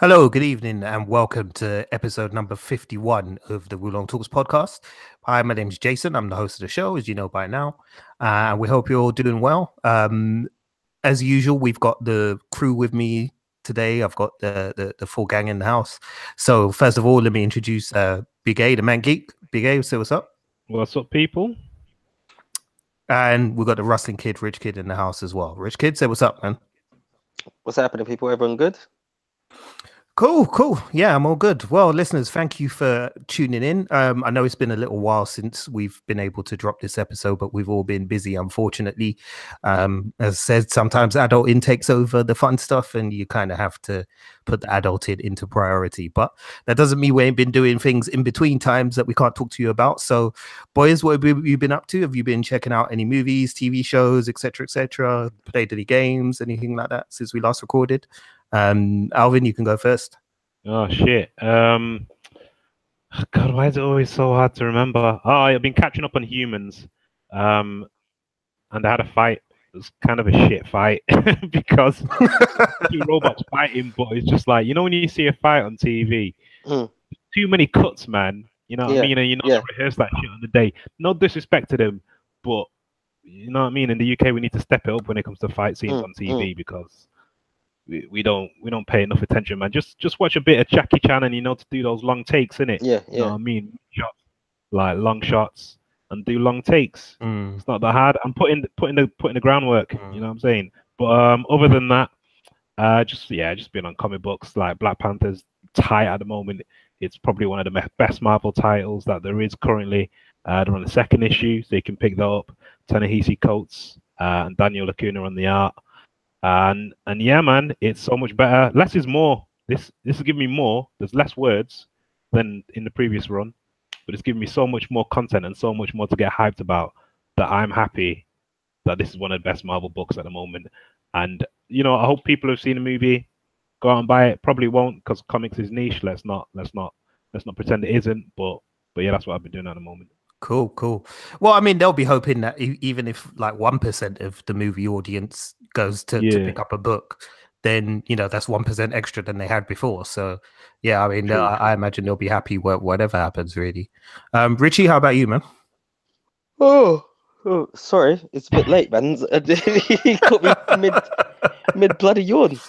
Hello, good evening, and welcome to episode number 51 of the Wulong Talks podcast. Hi, my name is Jason. I'm the host of the show, as you know by now. And we hope you're all doing well. As usual, we've got the crew with me today. I've got the full gang in the house. So, first of all, let me introduce Big A, the man geek. Big A, say what's up. What's up, people? And we've got the Rustling Kid, Rich Kid in the house as well. Rich Kid, say what's up, man. What's happening, people? Everyone good? Cool. Yeah, I'm all good. Well, listeners, thank you for tuning in. I know it's been a little while since we've been able to drop this episode, but we've all been busy, unfortunately. As I said, sometimes adult intakes over the fun stuff, and you kind of have to put the adulthood into priority. But that doesn't mean we ain't been doing things in between times that we can't talk to you about. So, boys, what have you been up to? Have you been checking out any movies, TV shows, etc., etc.? Played any games, anything like that since we last recorded? Alvin, you can go first. Oh shit. God, why is it always so hard to remember? Oh, I've been catching up on Humans. And I had a fight. It was kind of a shit fight because two robots fighting, but it's just like, you know, when you see a fight on TV, too many cuts, man. You know what I mean? And you know, they rehearse that shit on the day. No disrespect to them, but you know what I mean? In the UK, we need to step it up when it comes to fight scenes on TV because we don't pay enough attention, man. Just watch a bit of Jackie Chan and you know to do those long takes, innit? Yeah. You know what I mean? Shots, like long shots and do long takes. It's not that hard. I'm putting the groundwork, you know what I'm saying? But other than that, just been on comic books. Like Black Panther's tight at the moment. It's probably one of the best Marvel titles that there is currently. They're on the second issue, so you can pick that up. Ta-Nehisi Coates and Daniel Lacuna on the art. And yeah, man, it's so much better. Less is more. This is giving me more. There's less words than in the previous run, but it's giving me so much more content and so much more to get hyped about that I'm happy that this is one of the best Marvel books at the moment. And you know, I hope people have seen the movie, go out and buy it. Probably won't because comics is niche. Let's not pretend it isn't. But yeah, that's what I've been doing at the moment. Cool. Well, I mean, they'll be hoping that even if like 1% of the movie audience goes to pick up a book, then you know that's 1% extra than they had before. So yeah, I mean, I imagine they'll be happy whatever happens, really. Richie, how about you, man? Oh, sorry, it's a bit late, man. He caught me mid bloody yawn.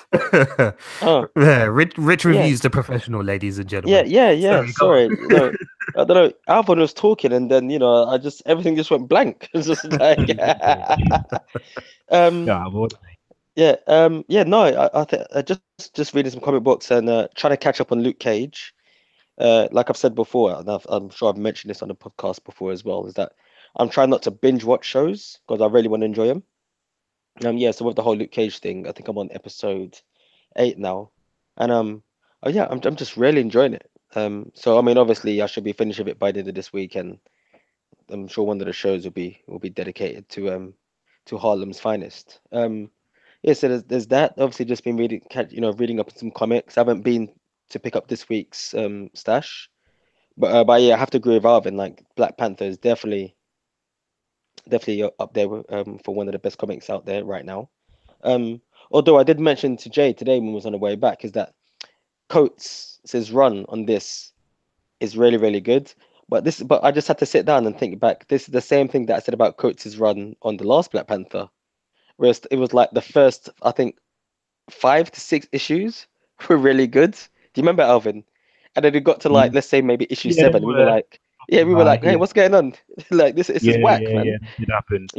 Yeah, Rich reviews the professional, ladies and gentlemen. Yeah. Sorry, you know, I don't know. Alvin was talking, and then you know, everything just went blank. It's just like, No, I think just reading some comic books and trying to catch up on Luke Cage. Like I've said before, and I'm sure I've mentioned this on the podcast before as well, is that I'm trying not to binge watch shows because I really want to enjoy them. So with the whole Luke Cage thing, I think I'm on episode 8 now, and I'm just really enjoying it. So I mean, obviously, I should be finishing it by the end of this week, and I'm sure one of the shows will be dedicated to Harlem's finest. So there's that. Obviously, just been reading up on some comics. I haven't been to pick up this week's stash, but yeah, I have to agree with Alvin. Like Black Panther is definitely up there for one of the best comics out there right now. Although I did mention to Jay today when we was on the way back is that Coates' run on this is really, really good. But I just had to sit down and think back. This is the same thing that I said about Coates' run on the last Black Panther, whereas it was like the first, I think, 5 to 6 issues were really good. Do you remember, Alvin? And then it got to like, let's say maybe issue 7. We were like, hey, what's going on? Like this is whack, man. Yeah, it happened.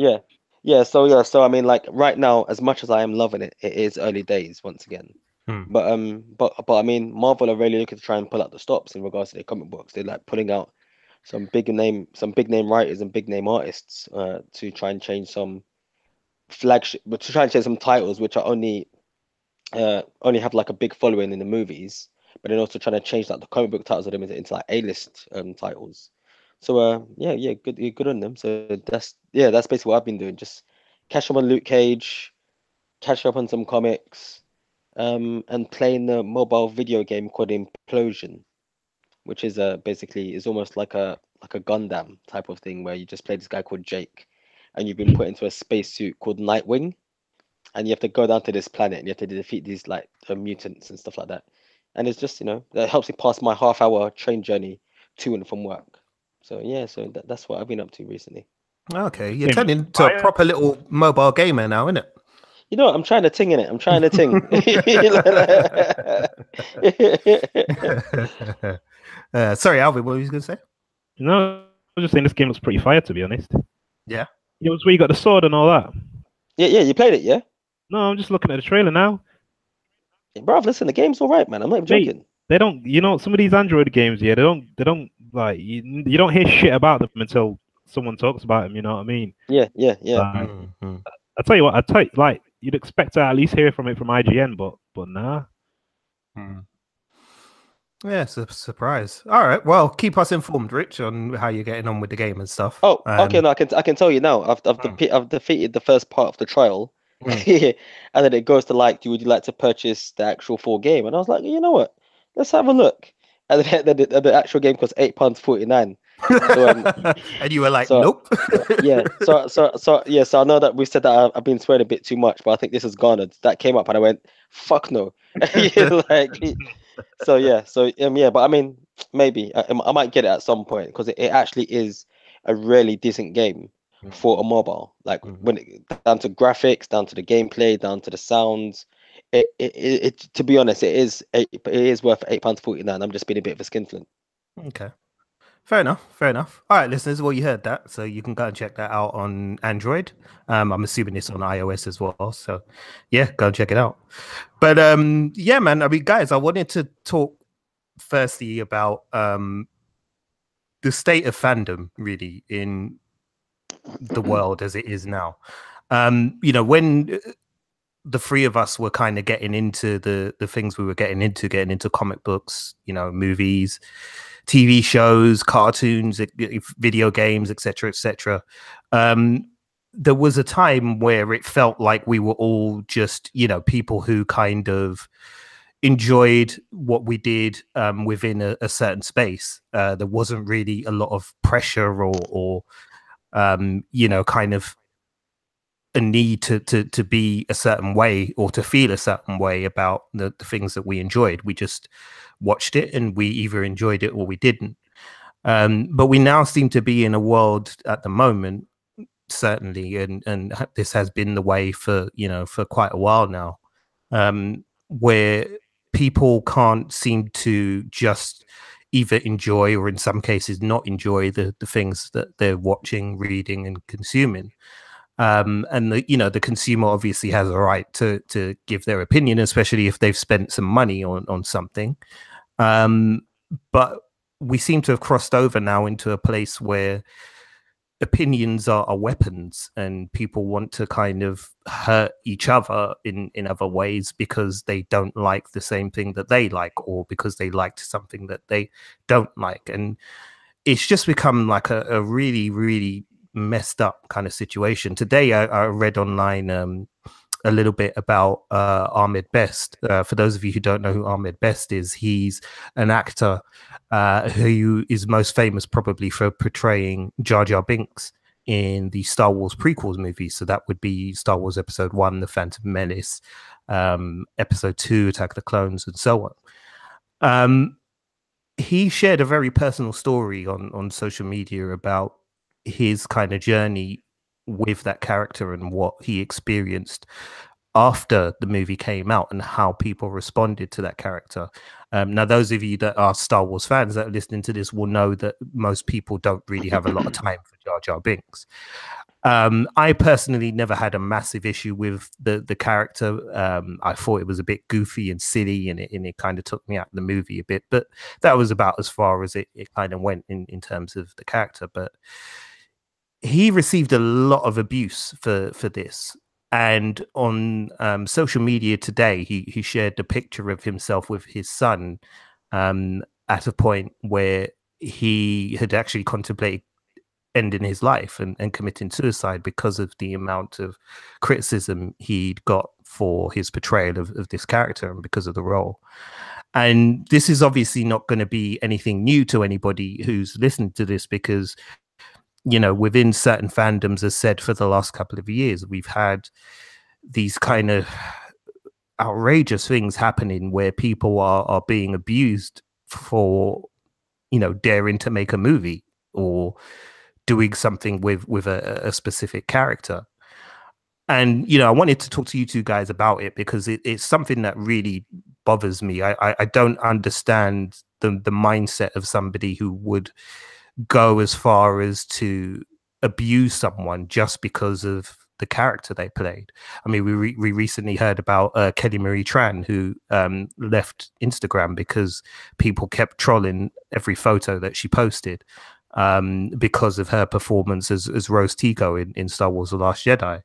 So I mean, like right now, as much as I am loving it, it is early days once again. But I mean, Marvel are really looking to try and pull out the stops in regards to their comic books. They're like pulling out some big name writers and big name artists to try and change some titles which are only have like a big following in the movies, but then also trying to change like the comic book titles of them into like A-list titles. So good on them. So that's basically what I've been doing. Just catch up on Luke Cage, catch up on some comics, and playing the mobile video game called Implosion, which is basically is almost like a Gundam type of thing where you just play this guy called Jake, and you've been put into a spacesuit called Nightwing, and you have to go down to this planet and you have to defeat these like mutants and stuff like that. and it's just that helps me pass my half-hour train journey to and from work. So yeah, so that's what I've been up to recently. Okay, you're turning into a proper little mobile gamer now, isn't it? I'm trying to ting in it. I'm trying to ting. Sorry, Alvin, what were you going to say? No, I was just saying this game looks pretty fire, to be honest. Yeah. It was where you got the sword and all that. Yeah, you played it, yeah? No, I'm just looking at the trailer now. Yeah, bruv, listen, the game's all right, man. I'm not even joking. They don't, some of these Android games, they don't like, you don't hear shit about them until someone talks about them, you know what I mean? Yeah. I tell you what, like, you'd expect to at least hear from IGN, but nah. Yeah, it's a surprise. All right, well, keep us informed, Rich, on how you're getting on with the game and stuff. Oh, okay, no, I can tell you now. I've defeated the first part of the trial, and then it goes to would you like to purchase the actual full game? And I was like, you know what? Let's have a look. And then the actual game costs £8.49. So, and you were like, nope. Yeah. So I know that we said that I've been swearing a bit too much, but I think this is garnered. That came up, and I went, fuck no. So yeah. But I mean, maybe I might get it at some point because it actually is a really decent game for a mobile. Like when down to graphics, down to the gameplay, down to the sounds. It to be honest, it is worth £8.49. I'm just being a bit of a skinflint. Okay. Fair enough. All right, listeners, well, you heard that, so you can go and check that out on Android. I'm assuming it's on iOS as well, so yeah, go and check it out. But yeah, man, I mean, guys, I wanted to talk firstly about the state of fandom, really, in the world as it is now. When the three of us were kind of getting into the things we were getting into comic books, movies, TV shows, cartoons, video games, etc. There was a time where it felt like we were all just, people who kind of enjoyed what we did within a certain space. There wasn't really a lot of pressure or kind of a need to be a certain way or to feel a certain way about the things that we enjoyed. We just watched it and we either enjoyed it or we didn't. But we now seem to be in a world at the moment, certainly, and this has been the way for quite a while now, where people can't seem to just either enjoy or in some cases not enjoy the things that they're watching, reading, and consuming. And the consumer obviously has a right to give their opinion, especially if they've spent some money on something. But we seem to have crossed over now into a place where opinions are weapons, and people want to kind of hurt each other in other ways because they don't like the same thing that they like, or because they liked something that they don't like. And it's just become like a really, really messed up kind of situation. Today, I read online a little bit about Ahmed Best. For those of you who don't know who Ahmed Best is, he's an actor who is most famous probably for portraying Jar Jar Binks in the Star Wars prequels movies. So that would be Star Wars Episode 1, The Phantom Menace, Episode 2, Attack of the Clones, and so on. He shared a very personal story on social media about his kind of journey with that character and what he experienced after the movie came out and how people responded to that character. Now, those of you that are Star Wars fans that are listening to this will know that most people don't really have a lot of time for Jar Jar Binks. I personally never had a massive issue with the character. I thought it was a bit goofy and silly, and it kind of took me out of the movie a bit, but that was about as far as it kind of went in terms of the character. But he received a lot of abuse for this. And on social media today, he shared a picture of himself with his son at a point where he had actually contemplated ending his life and committing suicide because of the amount of criticism he'd got for his portrayal of this character and because of the role. And this is obviously not going to be anything new to anybody who's listened to this, because within certain fandoms, as said, for the last couple of years, we've had these kind of outrageous things happening where people are being abused for, you know, daring to make a movie or doing something with a specific character. And, you know, I wanted to talk to you two guys about it because it's something that really bothers me. I don't understand the mindset of somebody who would go as far as to abuse someone just because of the character they played. I mean, we recently heard about Kelly Marie Tran, who left Instagram because people kept trolling every photo that she posted because of her performance as Rose Tico in Star Wars The Last Jedi.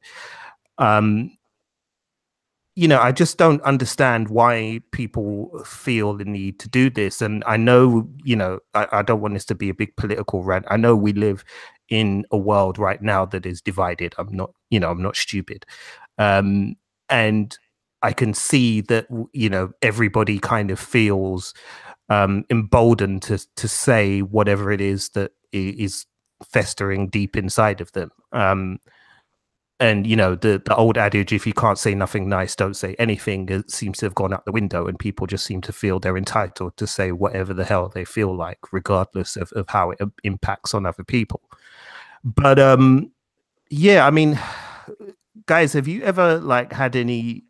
You know, I just don't understand why people feel the need to do this. And I know, you know, I don't want this to be a big political rant. I know we live in a world right now that is divided. I'm not, you know, I'm not stupid. And I can see that, you know, everybody kind of feels emboldened to say whatever it is that is festering deep inside of them. And, you know, the old adage, if you can't say nothing nice, don't say anything, it seems to have gone out the window, and people just seem to feel they're entitled to say whatever the hell they feel like, regardless of how it impacts on other people. But yeah, I mean, guys, have you ever like had any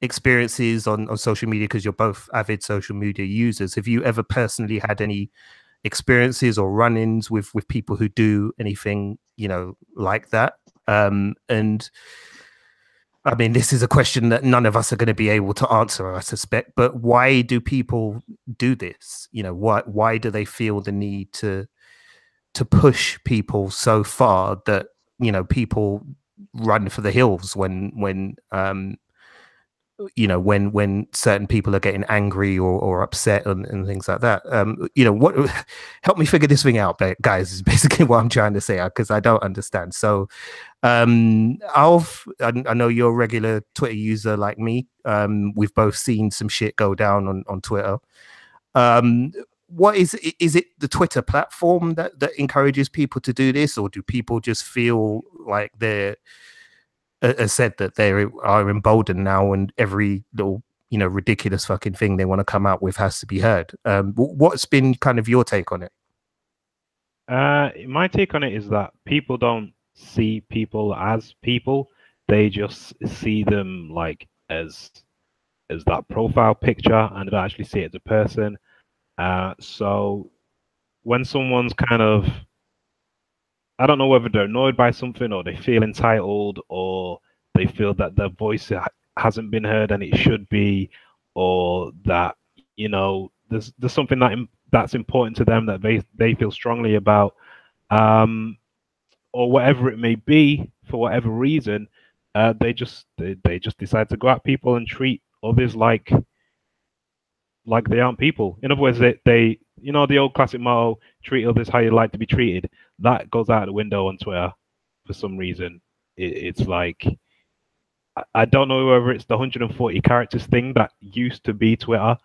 experiences on social media, because you're both avid social media users? Have you ever personally had any experiences or run-ins with people who do anything, you know, like that? And I mean, this is a question that none of us are going to be able to answer, I suspect, but why do people do this? You know, why do they feel the need to push people so far that, you know, people run for the hills when you know, when certain people are getting angry or upset and things like that? You know, what help me figure this thing out, guys, is basically what I'm trying to say, because I don't understand. So Alf, I know you're a regular Twitter user like me. We've both seen some shit go down on Twitter. What is it the Twitter platform that encourages people to do this, or do people just feel like they're said that they are emboldened now, and every little, you know, ridiculous fucking thing they want to come out with has to be heard? What's been kind of your take on it? My take on it is that people don't see people as people; they just see them like as that profile picture, and they don't actually see it as a person. So when someone's kind of, I don't know whether they're annoyed by something, or they feel entitled, or they feel that their voice hasn't been heard and it should be, or that, you know, there's something that's important to them that they feel strongly about, or whatever it may be, for whatever reason, they just decide to go at people and treat others like they aren't people. In other words, they you know, the old classic motto, treat others how you like to be treated, that goes out the window on Twitter for some reason. It's like, I don't know whether it's the 140 characters thing that used to be Twitter,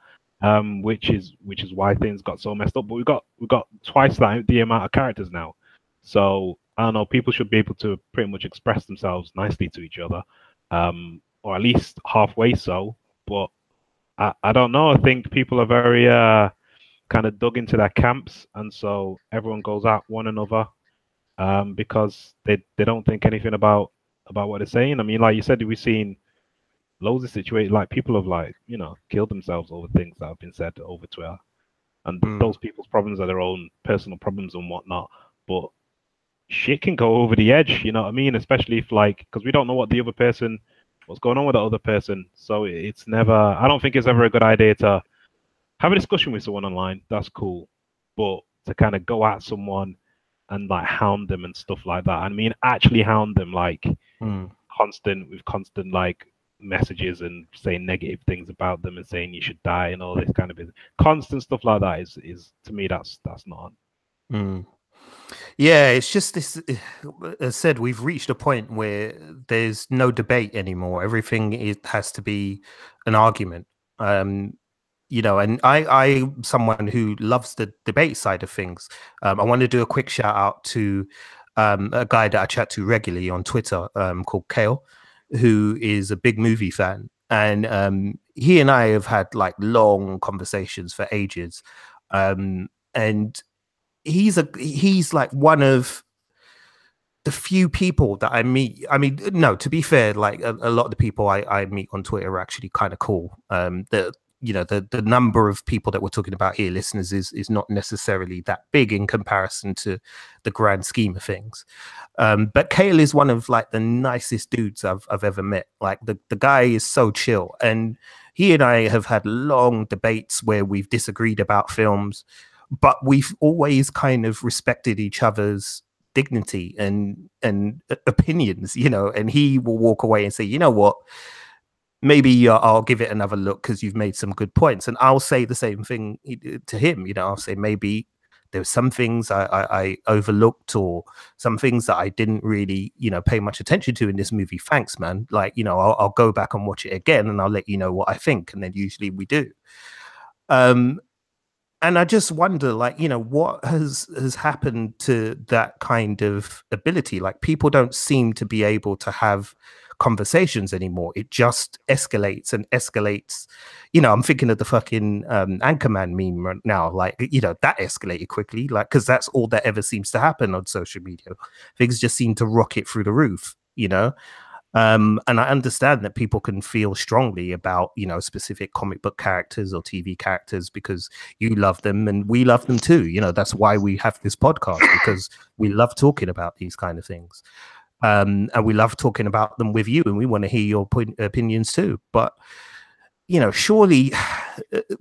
which is why things got so messed up. But we've got twice the amount of characters now. So I don't know, people should be able to pretty much express themselves nicely to each other, or at least halfway so. But I don't know. I think people are very kind of dug into their camps, and so everyone goes at one another because they don't think anything about what they're saying. I mean, like you said, we've seen loads of situations, like people have, like, you know, killed themselves over things that have been said over Twitter, and those people's problems are their own personal problems and whatnot. But shit can go over the edge, you know what I mean? Especially if, like, because we don't know what's going on with the other person. So it's never, I don't think it's ever a good idea to have a discussion with someone online. That's cool. But to kind of go at someone and like hound them and stuff like that. I mean, actually hound them, like constant like messages and saying negative things about them and saying you should die and all this kind of business. Constant stuff like that is to me, that's not on. Yeah, it's just this. As said, we've reached a point where there's no debate anymore. Everything has to be an argument. You know, and I'm someone who loves the debate side of things. I want to do a quick shout out to a guy that I chat to regularly on Twitter called Kale, who is a big movie fan. and he and I have had like long conversations for ages, and he's like one of the few people that I meet. I mean, no, to be fair, like a lot of the people I meet on Twitter are actually kind of cool. The number of people that we're talking about here, listeners, is not necessarily that big in comparison to the grand scheme of things. But Kale is one of like the nicest dudes I've ever met. Like the guy is so chill, and he and I have had long debates where we've disagreed about films, but we've always kind of respected each other's dignity and opinions, and he will walk away and say, you know what, maybe I'll give it another look because you've made some good points, and I'll say the same thing to him. I'll say maybe there's some things I overlooked, or some things that I didn't really pay much attention to in this movie. Thanks, man. Like, I'll go back and watch it again and I'll let you know what I think, and then usually we do. And I just wonder, like, what has happened to that kind of ability? Like, people don't seem to be able to have conversations anymore. It just escalates and escalates. I'm thinking of the fucking Anchorman meme right now. Like, that escalated quickly, like, because that's all that ever seems to happen on social media. Things just seem to rocket through the roof, and I understand that people can feel strongly about, specific comic book characters or TV characters because you love them and we love them too. That's why we have this podcast, because we love talking about these kind of things. And we love talking about them with you, and we want to hear your opinions too. But, surely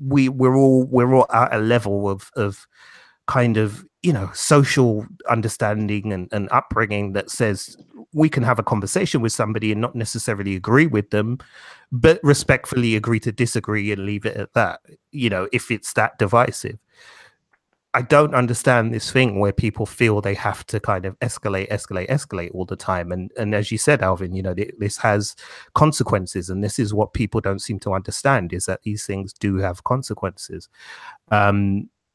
we're all at a level of kind of, social understanding and upbringing that says we can have a conversation with somebody and not necessarily agree with them, but respectfully agree to disagree and leave it at that, if it's that divisive. I don't understand this thing where people feel they have to kind of escalate all the time. And as you said, Alvin, this has consequences, and this is what people don't seem to understand, is that these things do have consequences.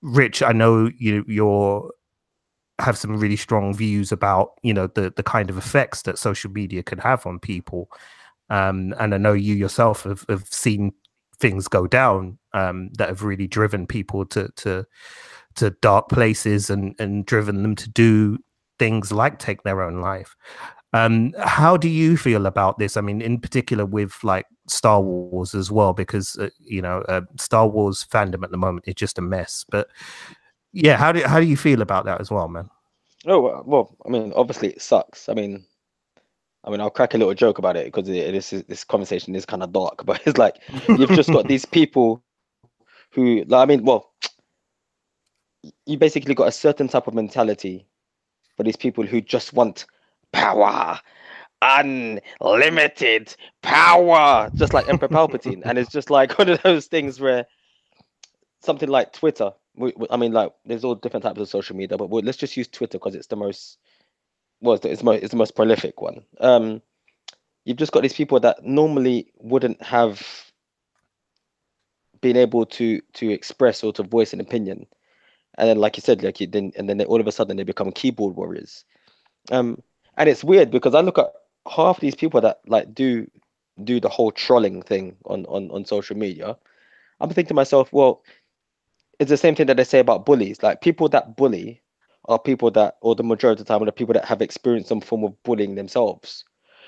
Rich, I know you're have some really strong views about the kind of effects that social media can have on people, and I know you yourself have seen things go down that have really driven people to dark places and driven them to do things like take their own life. How do you feel about this? I mean, in particular with like Star Wars as well, because Star Wars fandom at the moment is just a mess. But yeah, how do you feel about that as well, man? Oh well, I mean, obviously it sucks. I mean, I'll crack a little joke about it because this conversation is kind of dark. But it's like you've just got these people who, like, I mean, well, you basically got a certain type of mentality for these people who just want power, unlimited power, just like Emperor Palpatine. And it's just like one of those things where something like Twitter, I mean, like, there's all different types of social media, but let's just use Twitter because it's the most, well, it's the most prolific one. You've just got these people that normally wouldn't have been able to express or to voice an opinion, and then, like you said, and then all of a sudden they become keyboard warriors. And it's weird because I look at half these people that like do the whole trolling thing on social media. I'm thinking to myself, well, it's the same thing that they say about bullies. Like, people that bully are people that, or the majority of the time, are the people that have experienced some form of bullying themselves.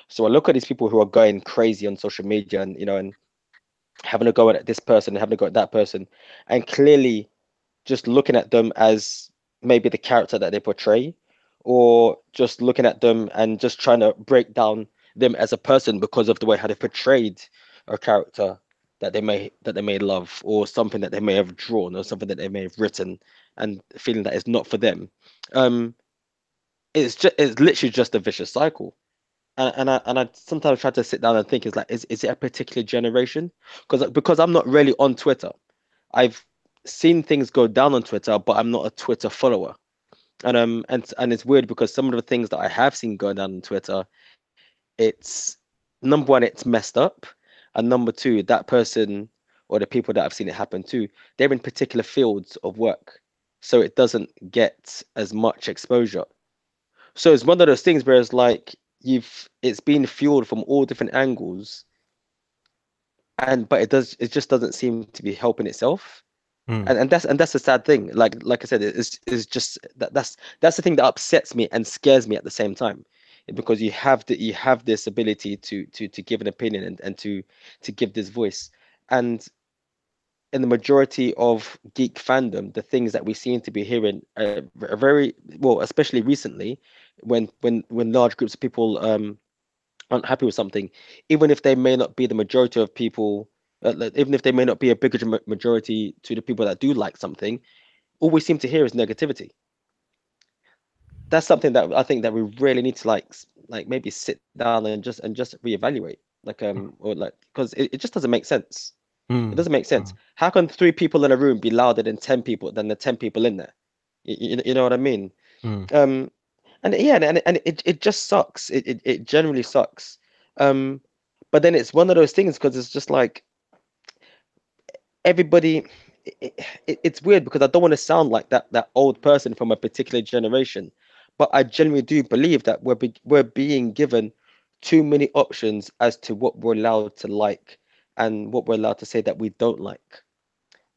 So I look at these people who are going crazy on social media and and having a go at this person and having a go at that person, and clearly just looking at them as maybe the character that they portray, or just looking at them and just trying to break down them as a person because of the way how they portrayed a character that they may love, or something that they may have drawn, or something that they may have written, and feeling that it's not for them. It's literally just a vicious cycle. And I sometimes try to sit down and think, is it a particular generation? Because I'm not really on Twitter. I've seen things go down on Twitter, but I'm not a Twitter follower. And it's weird because some of the things that I have seen going down on Twitter, it's, number one, it's messed up, and number two, that person or the people that I've seen it happen to, they're in particular fields of work, so it doesn't get as much exposure. So it's one of those things where it's like it's been fueled from all different angles, but it just doesn't seem to be helping itself. Mm. And that's a sad thing. Like I said, it's just that's the thing that upsets me and scares me at the same time, because you have this ability to give an opinion and to give this voice. And in the majority of geek fandom, the things that we seem to be hearing are very well, especially recently, when large groups of people aren't happy with something, even if they may not be the majority of people, even if they may not be a bigger majority to the people that do like something, all we seem to hear is negativity. That's something that I think that we really need to like maybe sit down and just reevaluate, or like, because it just doesn't make sense. It doesn't make sense. How can 3 people in a room be louder than 10 people than the 10 people in there? You know what I mean? And yeah, and it just sucks. It generally sucks. But then it's one of those things, because it's just like everybody. It's weird, because I don't want to sound like that old person from a particular generation, but I genuinely do believe that we're being given too many options as to what we're allowed to like and what we're allowed to say that we don't like.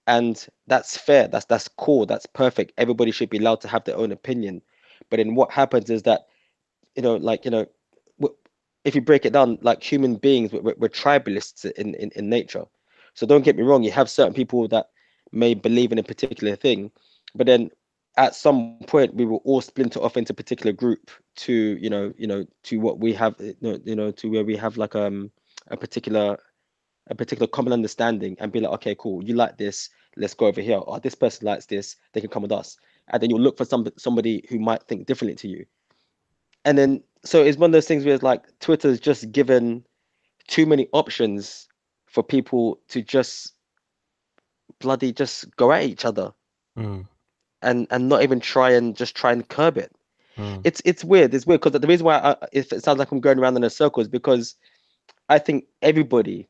And that's fair. That's cool. That's perfect. Everybody should be allowed to have their own opinion. But then what happens is that, if you break it down, like human beings, we're tribalists in nature. So don't get me wrong, you have certain people that may believe in a particular thing, but then at some point we will all splinter off into a particular group to, to what we have, to where we have like a particular common understanding, and be like, okay, cool, you like this, let's go over here. Or this person likes this, they can come with us. And then you'll look for somebody who might think differently to you. And then, so it's one of those things where it's like Twitter's just given too many options for people to just bloody just go at each other, and not even try and curb it. It's weird. It's weird, because the reason why if it sounds like I'm going around in a circle is because I think everybody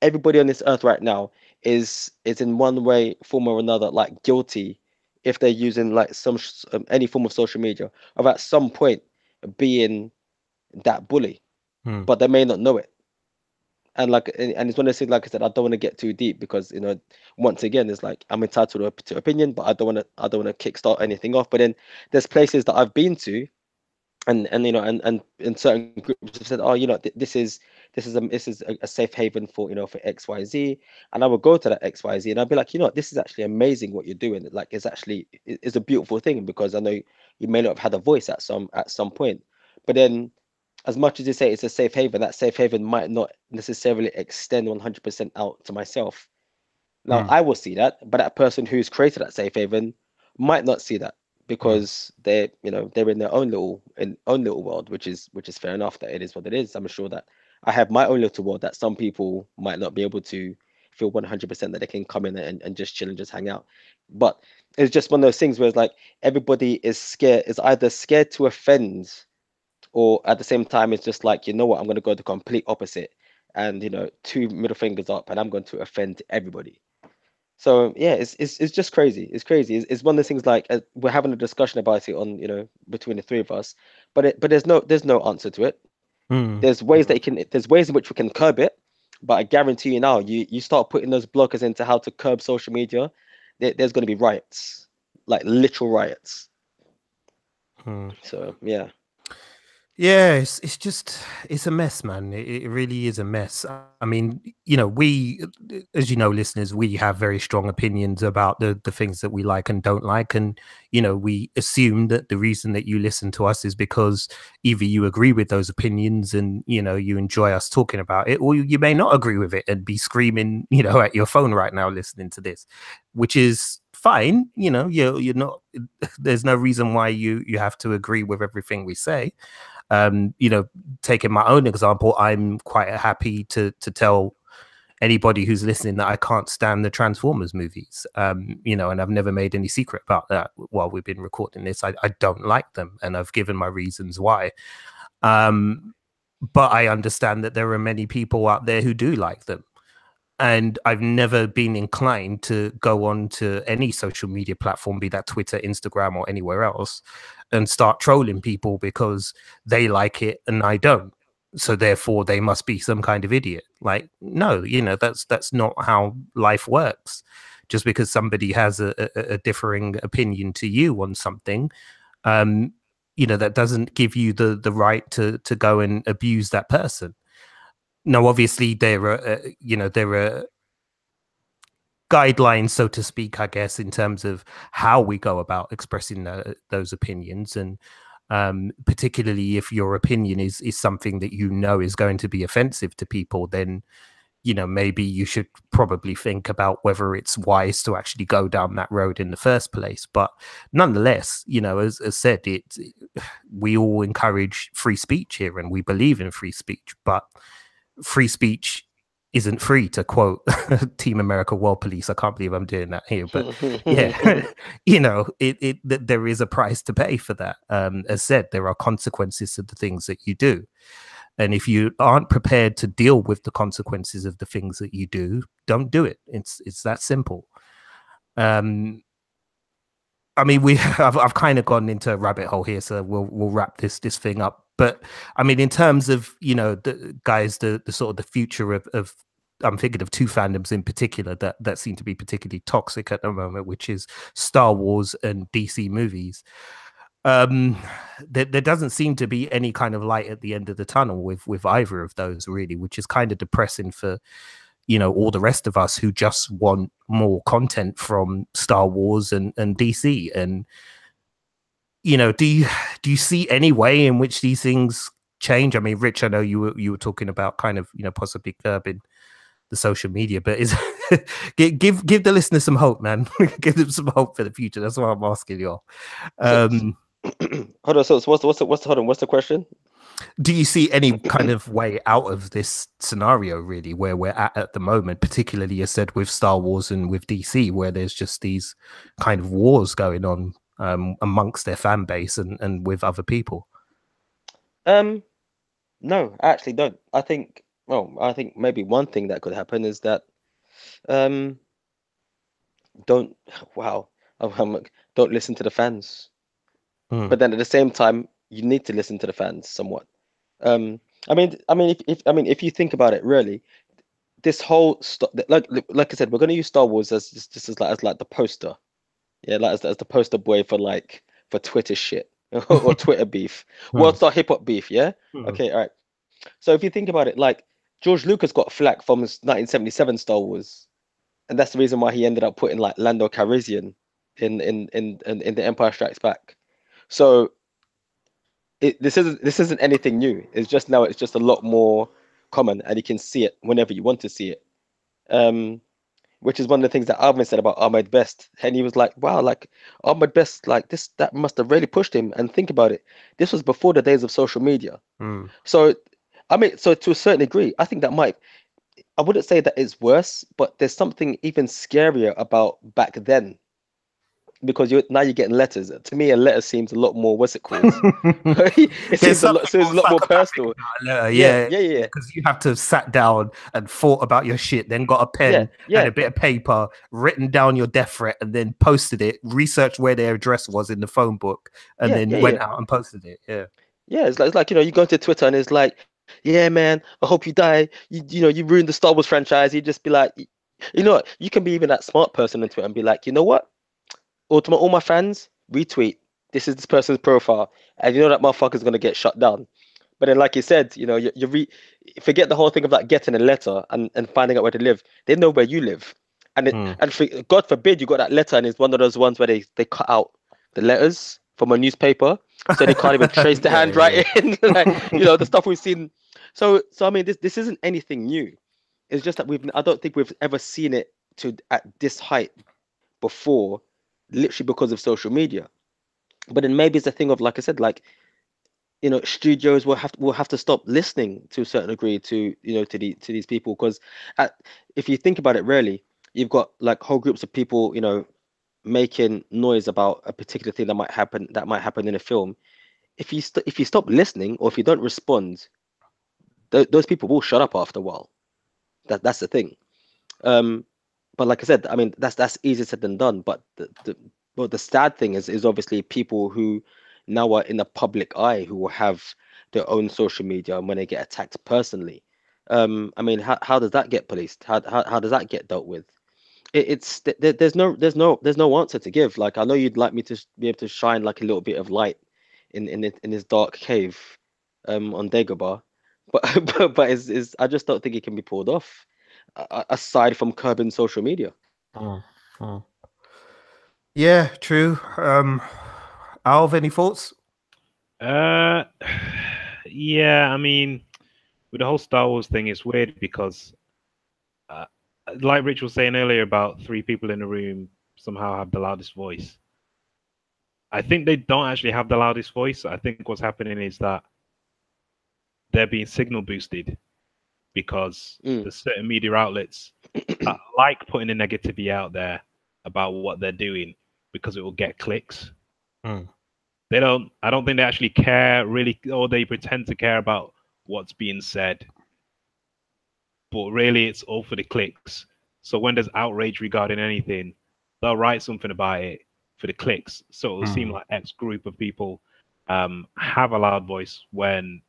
on this earth right now is in one way, form or another, like guilty, if they're using like any form of social media, of at some point being that bully, but they may not know it. And it's one of those things, like I said, I don't want to get too deep, because once again, it's like I'm entitled to opinion, but I don't want to kickstart anything off. But then there's places that I've been to, and in certain groups have said, oh, this is a safe haven for for XYZ, and I would go to that XYZ, and I'd be like, this is actually amazing what you're doing. Like, it's a beautiful thing, because I know you may not have had a voice at some point, but then, as much as you say it's a safe haven, that safe haven might not necessarily extend 100% out to myself. Now, I will see that, but that person who's created that safe haven might not see that, because they're in their own little world, which is fair enough. That it is what it is. I'm sure that I have my own little world that some people might not be able to feel 100% that they can come in and just chill and just hang out. But it's just one of those things where it's like everybody is either scared to offend, or at the same time it's just like, I'm going to go the complete opposite, and 2 middle fingers up, and I'm going to offend everybody. So yeah, it's just crazy. It's crazy. It's one of those things, like, we're having a discussion about it on between the 3 of us, but there's no answer to it. There's ways there's ways in which we can curb it, but I guarantee you now, you start putting those blockers into how to curb social media, there's going to be riots, like literal riots. So yeah. Yeah, it's a mess, man. It really is a mess. I mean, we, as you know, listeners, we have very strong opinions about the things that we like and don't like. And, we assume that the reason that you listen to us is because either you agree with those opinions and, you enjoy us talking about it, or you may not agree with it and be screaming, at your phone right now listening to this, which is fine. You're not, there's no reason why you have to agree with everything we say. Taking my own example, I'm quite happy to tell anybody who's listening that I can't stand the Transformers movies, and I've never made any secret about that while we've been recording this. I don't like them, and I've given my reasons why. But I understand that there are many people out there who do like them. And I've never been inclined to go on to any social media platform, be that Twitter, Instagram, or anywhere else, and start trolling people because they like it and I don't. so therefore they must be some kind of idiot. Like, no, you know, that's not how life works. Just because somebody has a differing opinion to you on something, you know, that doesn't give you the right to go and abuse that person. No, obviously there are, you know, there are guidelines, so to speak, I guess, in terms of how we go about expressing those opinions, and particularly if your opinion is something that you know is going to be offensive to people, then, you know, maybe you should probably think about whether it's wise to actually go down that road in the first place. But nonetheless, you know, as said, we all encourage free speech here, and we believe in free speech, but free speech isn't free, to quote Team America World Police. I can't believe I'm doing that here, but yeah, you know, there is a price to pay for that. As said, there are consequences to the things that you do. And if you aren't prepared to deal with the consequences of the things that you do, don't do it. It's that simple. I mean, I've kind of gone into a rabbit hole here, so we'll wrap this thing up. But I mean, in terms of, you know, the guys, the sort of the future of I'm thinking of two fandoms in particular that seem to be particularly toxic at the moment, which is Star Wars and DC movies. There doesn't seem to be any kind of light at the end of the tunnel with either of those, really, which is kind of depressing for, you know, all the rest of us who just want more content from Star Wars and DC. And, you know, do you see any way in which these things change? I mean, Rich, I know you were talking about kind of, you know, possibly curbing the social media, but is give the listeners some hope, man. Give them some hope for the future. That's what I'm asking you all. Hold on. So what's the question? Do you see any kind of way out of this scenario, really, where we're at the moment, particularly, as said, with Star Wars and with DC, where there's just these kind of wars going on amongst their fan base and with other people? No, I actually don't. I think maybe one thing that could happen is that don't listen to the fans. But then at the same time, you need to listen to the fans somewhat. I mean, if you think about it, really, this whole like I said, we're going to use Star Wars as like the poster, yeah, like as the poster boy for Twitter shit or Twitter beef, World Star Hip Hop beef, yeah. Okay, all right. So if you think about it, like George Lucas got flack from his 1977 Star Wars, and that's the reason why he ended up putting like Lando Calrissian in The Empire Strikes Back. So this isn't anything new. It's just a lot more common, and you can see it whenever you want to see it. Which is one of the things that Ahmed said about Ahmed Best, and he was like, "Wow, like Ahmed Best, like that must have really pushed him." And think about it, this was before the days of social media. So, I mean, so to a certain degree, I think that I wouldn't say that it's worse, but there's something even scarier about back then. Because now you're getting letters. To me, a letter seems a lot more, what's it called? It seems a lot more personal. Yeah. Because you have to have sat down and thought about your shit, then got a pen and a bit of paper, written down your death threat, and then posted it, researched where their address was in the phone book, and then went out and posted it. Yeah, it's like, you know, you go to Twitter and it's like, yeah, man, I hope you die. You know, you ruined the Star Wars franchise. You just be like, you know what? You can be even that smart person on Twitter and be like, you know what? All my fans, retweet. This person's profile, and you know that motherfucker's gonna get shut down. But then, like you said, you know, forget the whole thing of like getting a letter and finding out where they live. They know where you live, and God forbid you got that letter and it's one of those ones where they cut out the letters from a newspaper, so they can't even trace the handwriting. Like, you know, the stuff we've seen. So I mean, this isn't anything new. It's just that I don't think we've ever seen it at this height before, literally because of social media. But then maybe it's a thing of, like I said, like, you know, studios will have to stop listening to a certain degree to, you know, to these people, because if you think about it, really, you've got like whole groups of people, you know, making noise about a particular thing that might happen in a film. If you stop listening, or if you don't respond, those people will shut up after a while. That's the thing. But like I said, I mean, that's easier said than done. But the sad thing is obviously people who, now are in the public eye, who will have their own social media, and when they get attacked personally. I mean, how does that get policed? How does that get dealt with? There's no answer to give. Like, I know you'd like me to be able to shine like a little bit of light in this dark cave on Dagobah, but but I just don't think it can be pulled off, aside from curbing social media. Yeah, true. Alv, any thoughts? Yeah, I mean, with the whole Star Wars thing, it's weird because, like Rich was saying earlier about 3 people in a room somehow have the loudest voice. I think they don't actually have the loudest voice. I think what's happening is that they're being signal boosted because there's certain media outlets that like putting the negativity out there about what they're doing because it will get clicks. I don't think they actually care really, or they pretend to care about what's being said. But really, it's all for the clicks. So when there's outrage regarding anything, they'll write something about it for the clicks. So it'll seem like X group of people have a loud voice when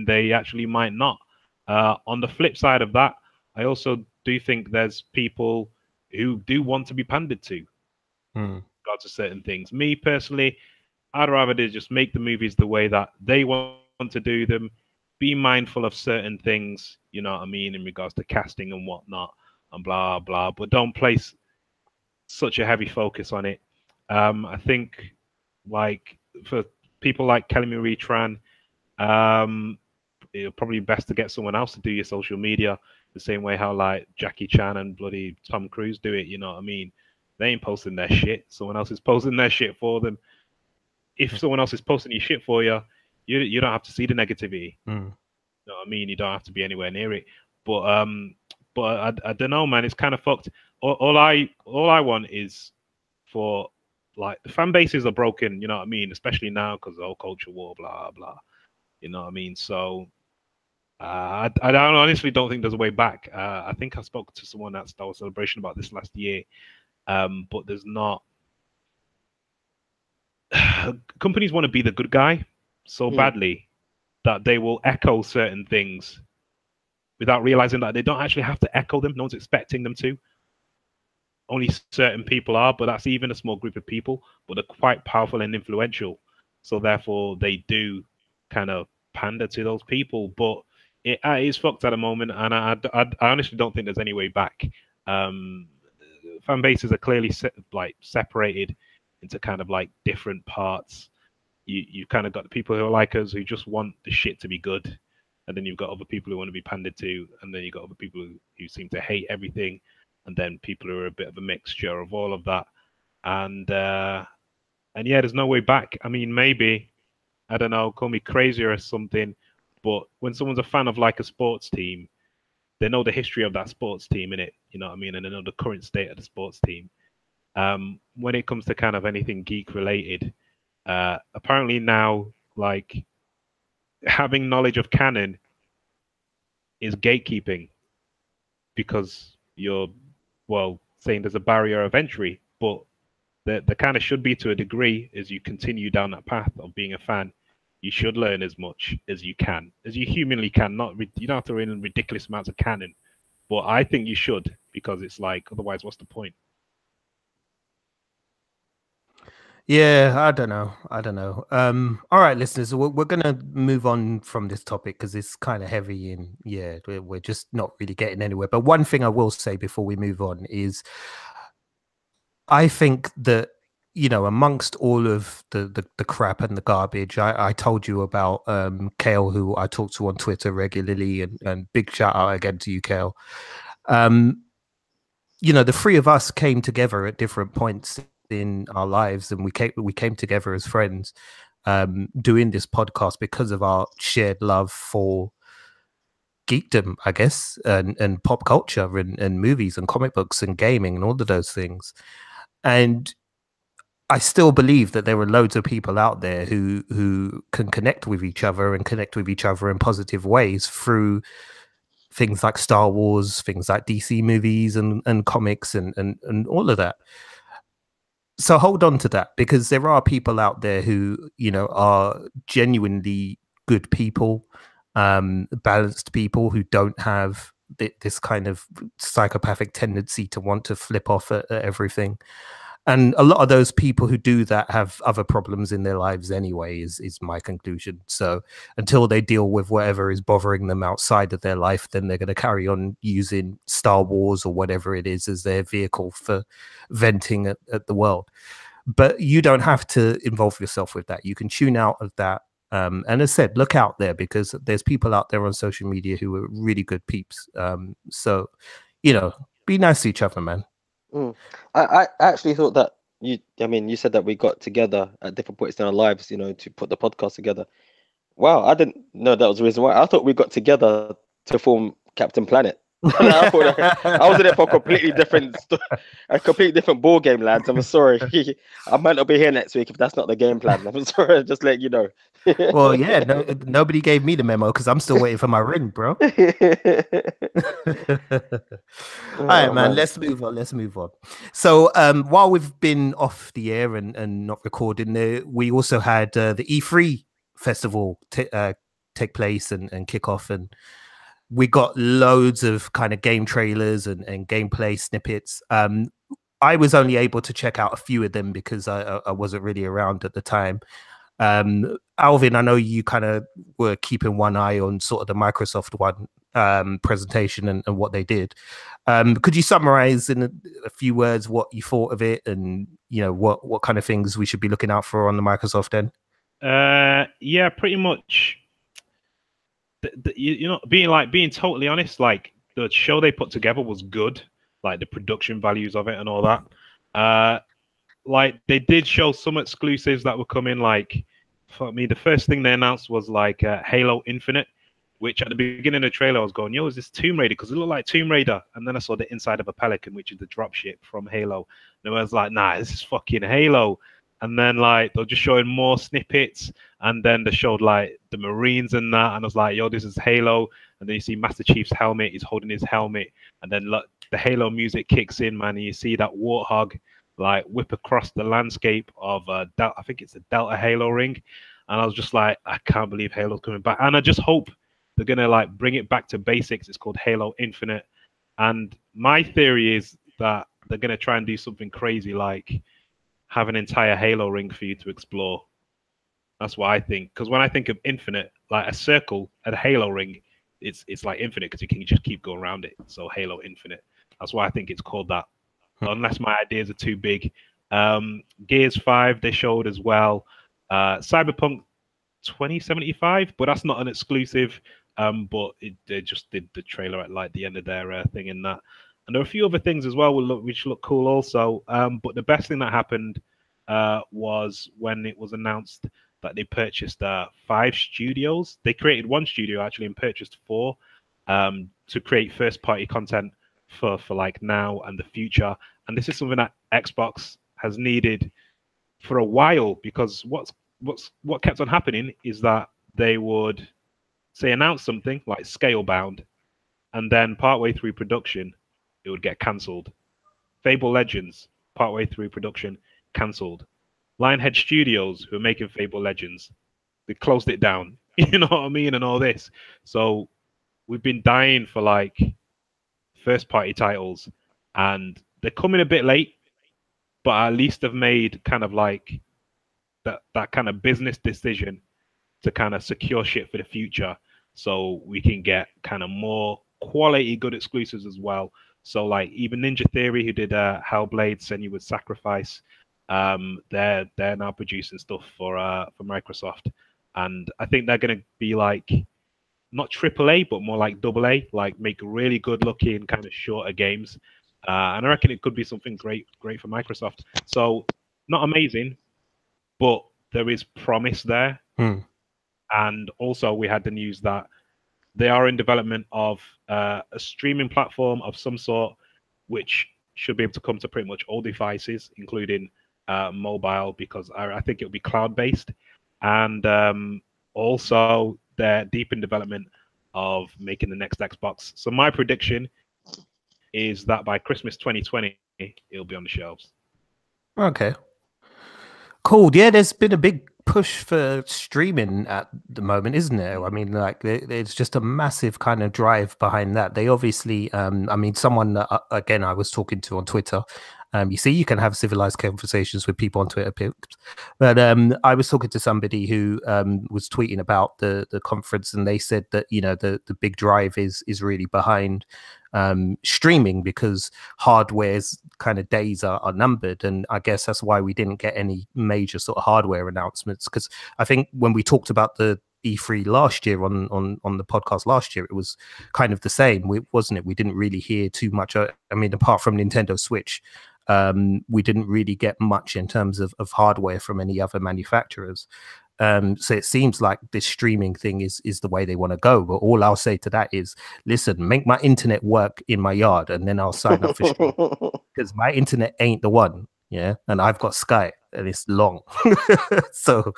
they actually might not. On the flip side of that, I also do think there's people who do want to be pandered to regards to certain things. Me personally, I'd rather they just make the movies the way that they want to do them, be mindful of certain things, you know what I mean, in regards to casting and whatnot, and blah, blah, but don't place such a heavy focus on it. I think, like, for people like Kelly Marie Tran, it's probably best to get someone else to do your social media, the same way how, like, Jackie Chan and bloody Tom Cruise do it, you know what I mean? They ain't posting their shit. Someone else is posting their shit for them. If someone else is posting your shit for you, you don't have to see the negativity. You know what I mean? You don't have to be anywhere near it. But I don't know, man. It's kind of fucked. All I want is for, like, the fan bases are broken. You know what I mean? Especially now because of the whole culture war, blah blah. You know what I mean? So I honestly don't think there's a way back. I think I spoke to someone at Star Wars Celebration about this last year, but there's not. Companies want to be the good guy so badly that they will echo certain things without realizing that they don't actually have to echo them. No one's expecting them to. Only certain people are, but that's even a small group of people, but they're quite powerful and influential. So therefore, they do kind of pander to those people. But it is fucked at the moment, and I honestly don't think there's any way back. Fan bases are clearly separated into kind of like different parts. You've kind of got the people who are like us who just want the shit to be good, and then you've got other people who want to be pandered to, and then you've got other people who seem to hate everything, and then people who are a bit of a mixture of all of that. And yeah, there's no way back. I mean, maybe, I don't know, call me crazy or something, but when someone's a fan of like a sports team, they know the history of that sports team in it, you know what I mean, and they know the current state of the sports team. When it comes to kind of anything geek related, apparently now, like, having knowledge of canon is gatekeeping because you're, well, saying there's a barrier of entry, but the kind of should be, to a degree, as you continue down that path of being a fan, you should learn as much as you can, as you humanly can. You don't have to read ridiculous amounts of canon, but I think you should, because it's like, otherwise, what's the point? Yeah, I don't know. All right, listeners, we're gonna move on from this topic because it's kind of heavy, and yeah, we're just not really getting anywhere. But one thing I will say before we move on is, I think that, you know, amongst all of the crap and the garbage, I told you about Kale, who I talk to on Twitter regularly, and big shout out again to you, Kale. You know, the 3 of us came together at different points in our lives, and we came together as friends, doing this podcast because of our shared love for geekdom, I guess, and pop culture, and movies and comic books and gaming and all of those things. And I still believe that there are loads of people out there who can connect with each other in positive ways through things like Star Wars, things like DC movies and comics and all of that. So hold on to that, because there are people out there who, you know, are genuinely good people, balanced people who don't have this kind of psychopathic tendency to want to flip off at everything. And a lot of those people who do that have other problems in their lives anyway, is my conclusion. So until they deal with whatever is bothering them outside of their life, then they're going to carry on using Star Wars or whatever it is as their vehicle for venting at the world. But you don't have to involve yourself with that. You can tune out of that. And as I said, look out there, because there's people out there on social media who are really good peeps. So, you know, be nice to each other, man. I actually thought that you said that we got together at different points in our lives, you know, to put the podcast together. Wow, I didn't know that was the reason why. I thought we got together to form Captain Planet. I thought I was in it for a completely different ball game, lads. I'm sorry. I might not be here next week if that's not the game plan. I'm sorry, just let you know. Well, yeah, nobody gave me the memo because I'm still waiting for my ring, bro. All right, man. Let's move on. So while we've been off the air and not recording, we also had the E3 festival take place and kick off, and we got loads of kind of game trailers and gameplay snippets. I was only able to check out a few of them because I wasn't really around at the time. Alvin, I know you kind of were keeping one eye on sort of the Microsoft one presentation and what they did. Could you summarize in a few words what you thought of it, and you know what kind of things we should be looking out for on the Microsoft end? Yeah, pretty much. You know, being totally honest, like the show they put together was good, like the production values of it and all that. Like they did show some exclusives that were coming. Like, fuck me, the first thing they announced was like Halo Infinite, which at the beginning of the trailer I was going, yo, is this Tomb Raider? Because it looked like Tomb Raider. And then I saw the inside of a Pelican, which is the dropship from Halo. And I was like, nah, this is fucking Halo. And then like they're just showing more snippets, and then they showed like the Marines and that, and I was like, yo, this is Halo. And then you see Master Chief's helmet, he's holding his helmet, and then look, the Halo music kicks in, man, and you see that warthog like whip across the landscape of I think it's a Delta Halo ring, and I was just like, I can't believe Halo's coming back, and I just hope they're gonna like bring it back to basics. It's called Halo Infinite, and my theory is that they're gonna try and do something crazy, like have an entire Halo ring for you to explore. That's what I think, because when I think of Infinite, like a circle, a Halo ring, it's like infinite because you can just keep going around it. So Halo Infinite. That's why I think it's called that. Unless my ideas are too big. Gears 5 they showed as well. Cyberpunk 2075, but that's not an exclusive. But they just did the trailer at like the end of their thing in that. And there are a few other things as well which look cool also. But the best thing that happened was when it was announced that they purchased 5 studios. They created 1 studio actually and purchased 4 to create first-party content for like now and the future. And this is something that Xbox has needed for a while, because what kept on happening is that they would say announce something like Scalebound, and then partway through production it would get cancelled. Fable Legends, partway through production, cancelled. Lionhead Studios, who are making Fable Legends, they closed it down. You know what I mean? And all this. So we've been dying for like first party titles, and they're coming a bit late, but at least they've made kind of like that kind of business decision to kind of secure shit for the future, so we can get kind of more quality good exclusives as well. So like even Ninja Theory, who did Hellblade, Senua's Sacrifice, they're now producing stuff for Microsoft, and I think they're going to be like not AAA, but more like AA, like make really good looking kind of shorter games. And I reckon it could be something great for Microsoft. So not amazing, but there is promise there. And also we had the news that they are in development of a streaming platform of some sort, which should be able to come to pretty much all devices, including mobile, because I think it'll be cloud-based. And also they're deep in development of making the next Xbox. So my prediction is that by Christmas 2020, it'll be on the shelves. Okay. Cool. Yeah, there's been a big push for streaming at the moment, isn't there? I mean, like, there's just a massive kind of drive behind that. They obviously, I mean, someone that, again, I was talking to on Twitter. You see, you can have civilized conversations with people on Twitter, but I was talking to somebody who was tweeting about the conference, and they said that, you know, the big drive is really behind streaming, because hardware's kind of days are numbered, and I guess that's why we didn't get any major sort of hardware announcements. Because I think when we talked about the E3 last year on the podcast last year, it was kind of the same, wasn't it? We didn't really hear too much. I mean, apart from Nintendo Switch, we didn't really get much in terms of hardware from any other manufacturers. So it seems like this streaming thing is the way they want to go. But all I'll say to that is, listen, make my internet work in my yard, and then I'll sign up for streaming, because my internet ain't the one. Yeah, and I've got Sky, and it's long. So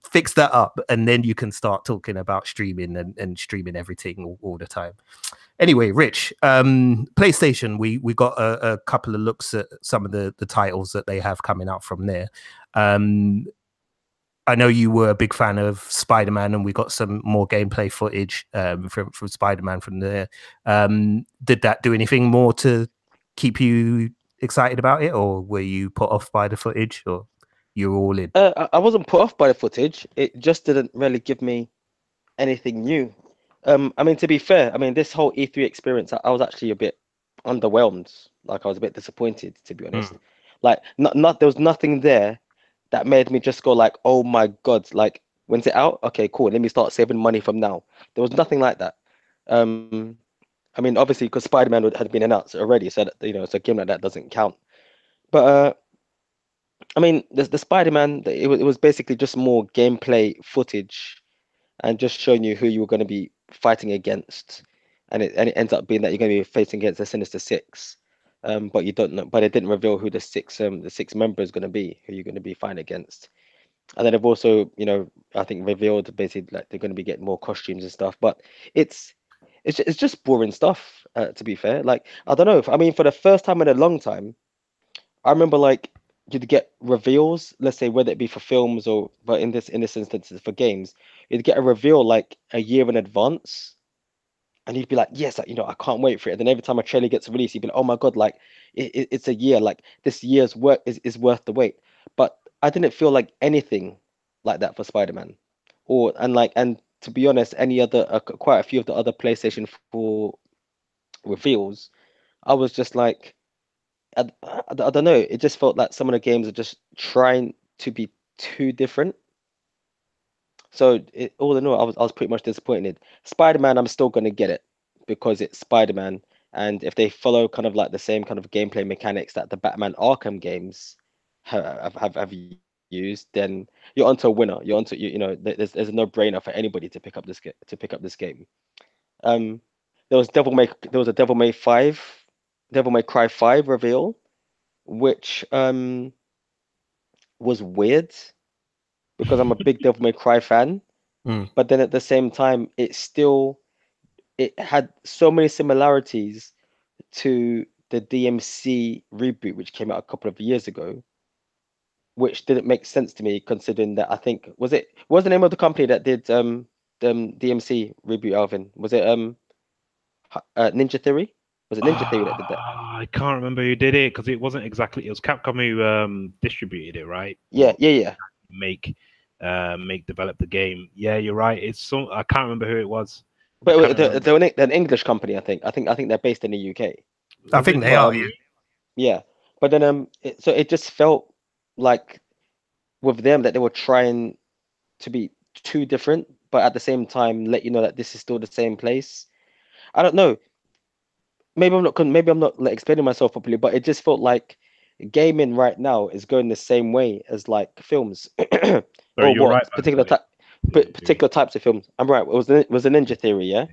fix that up, and then you can start talking about streaming and streaming everything all the time. Anyway, Rich, PlayStation, we got a couple of looks at some of the titles that they have coming out from there. I know you were a big fan of Spider-Man, and we got some more gameplay footage from Spider-Man from there. Did that do anything more to keep you excited about it, or were you put off by the footage, or you were all in? I wasn't put off by the footage. It just didn't really give me anything new. I mean, to be fair, I mean, this whole E3 experience, I was actually a bit underwhelmed. Like, I was a bit disappointed, to be honest. Like, not there was nothing there that made me just go like, oh my God, like, when's it out? Okay, cool. Let me start saving money from now. There was nothing like that. I mean, obviously, because Spider-Man had been announced already, so that, you know, so a game like that doesn't count. But I mean, the Spider-Man, it was basically just more gameplay footage, and just showing you who you were going to be fighting against, and it ends up being that you're going to be facing against the Sinister Six. But you don't know, but it didn't reveal who the six member is going to be, who you're going to be fighting against. And then they've also, you know, I think revealed basically like they're going to be getting more costumes and stuff. But it's just boring stuff. To be fair, like, I don't know. I mean, for the first time in a long time, I remember like you'd get reveals. Let's say whether it be for films or, but in this instance for games, you'd get a reveal like a year in advance, and you'd be like, yes, you know, I can't wait for it. And then every time a trailer gets released, you'd be like, oh my God, like it's a year, like this year's work is worth the wait. But I didn't feel like anything like that for Spider-Man, and to be honest, any other quite a few of the other PlayStation 4 reveals, I was just like, I don't know. It just felt like some of the games are just trying to be too different. So all in all, I was pretty much disappointed. Spider-Man, I'm still gonna get it because it's Spider-Man, and if they follow kind of like the same kind of gameplay mechanics that the Batman Arkham games have used, then you're onto a winner. You're onto you know there's a no-brainer for anybody to pick up this game. There was a Devil May Cry 5 reveal, which was weird because I'm a big Devil May Cry fan. But then at the same time, it had so many similarities to the DMC reboot, which came out a couple of years ago, which didn't make sense to me, considering that I think what was the name of the company that did the DMC reboot, Alvin? Was it Ninja Theory? Was it Ninja Theory that did that? I can't remember who did it, because it wasn't exactly. It was Capcom who distributed it, right? Yeah. Develop the game. Yeah, you're right. I can't remember who it was. But they're an English company, I think. I think they're based in the UK. I think they are. Yeah, but then so it just felt like with them that they were trying to be too different, but at the same time let you know that this is still the same place. I don't know. Maybe I'm not like, explaining myself properly, but it just felt like gaming right now is going the same way as like films. Sorry, you're right. Particular types of films. I'm right. It was a Ninja Theory, yeah.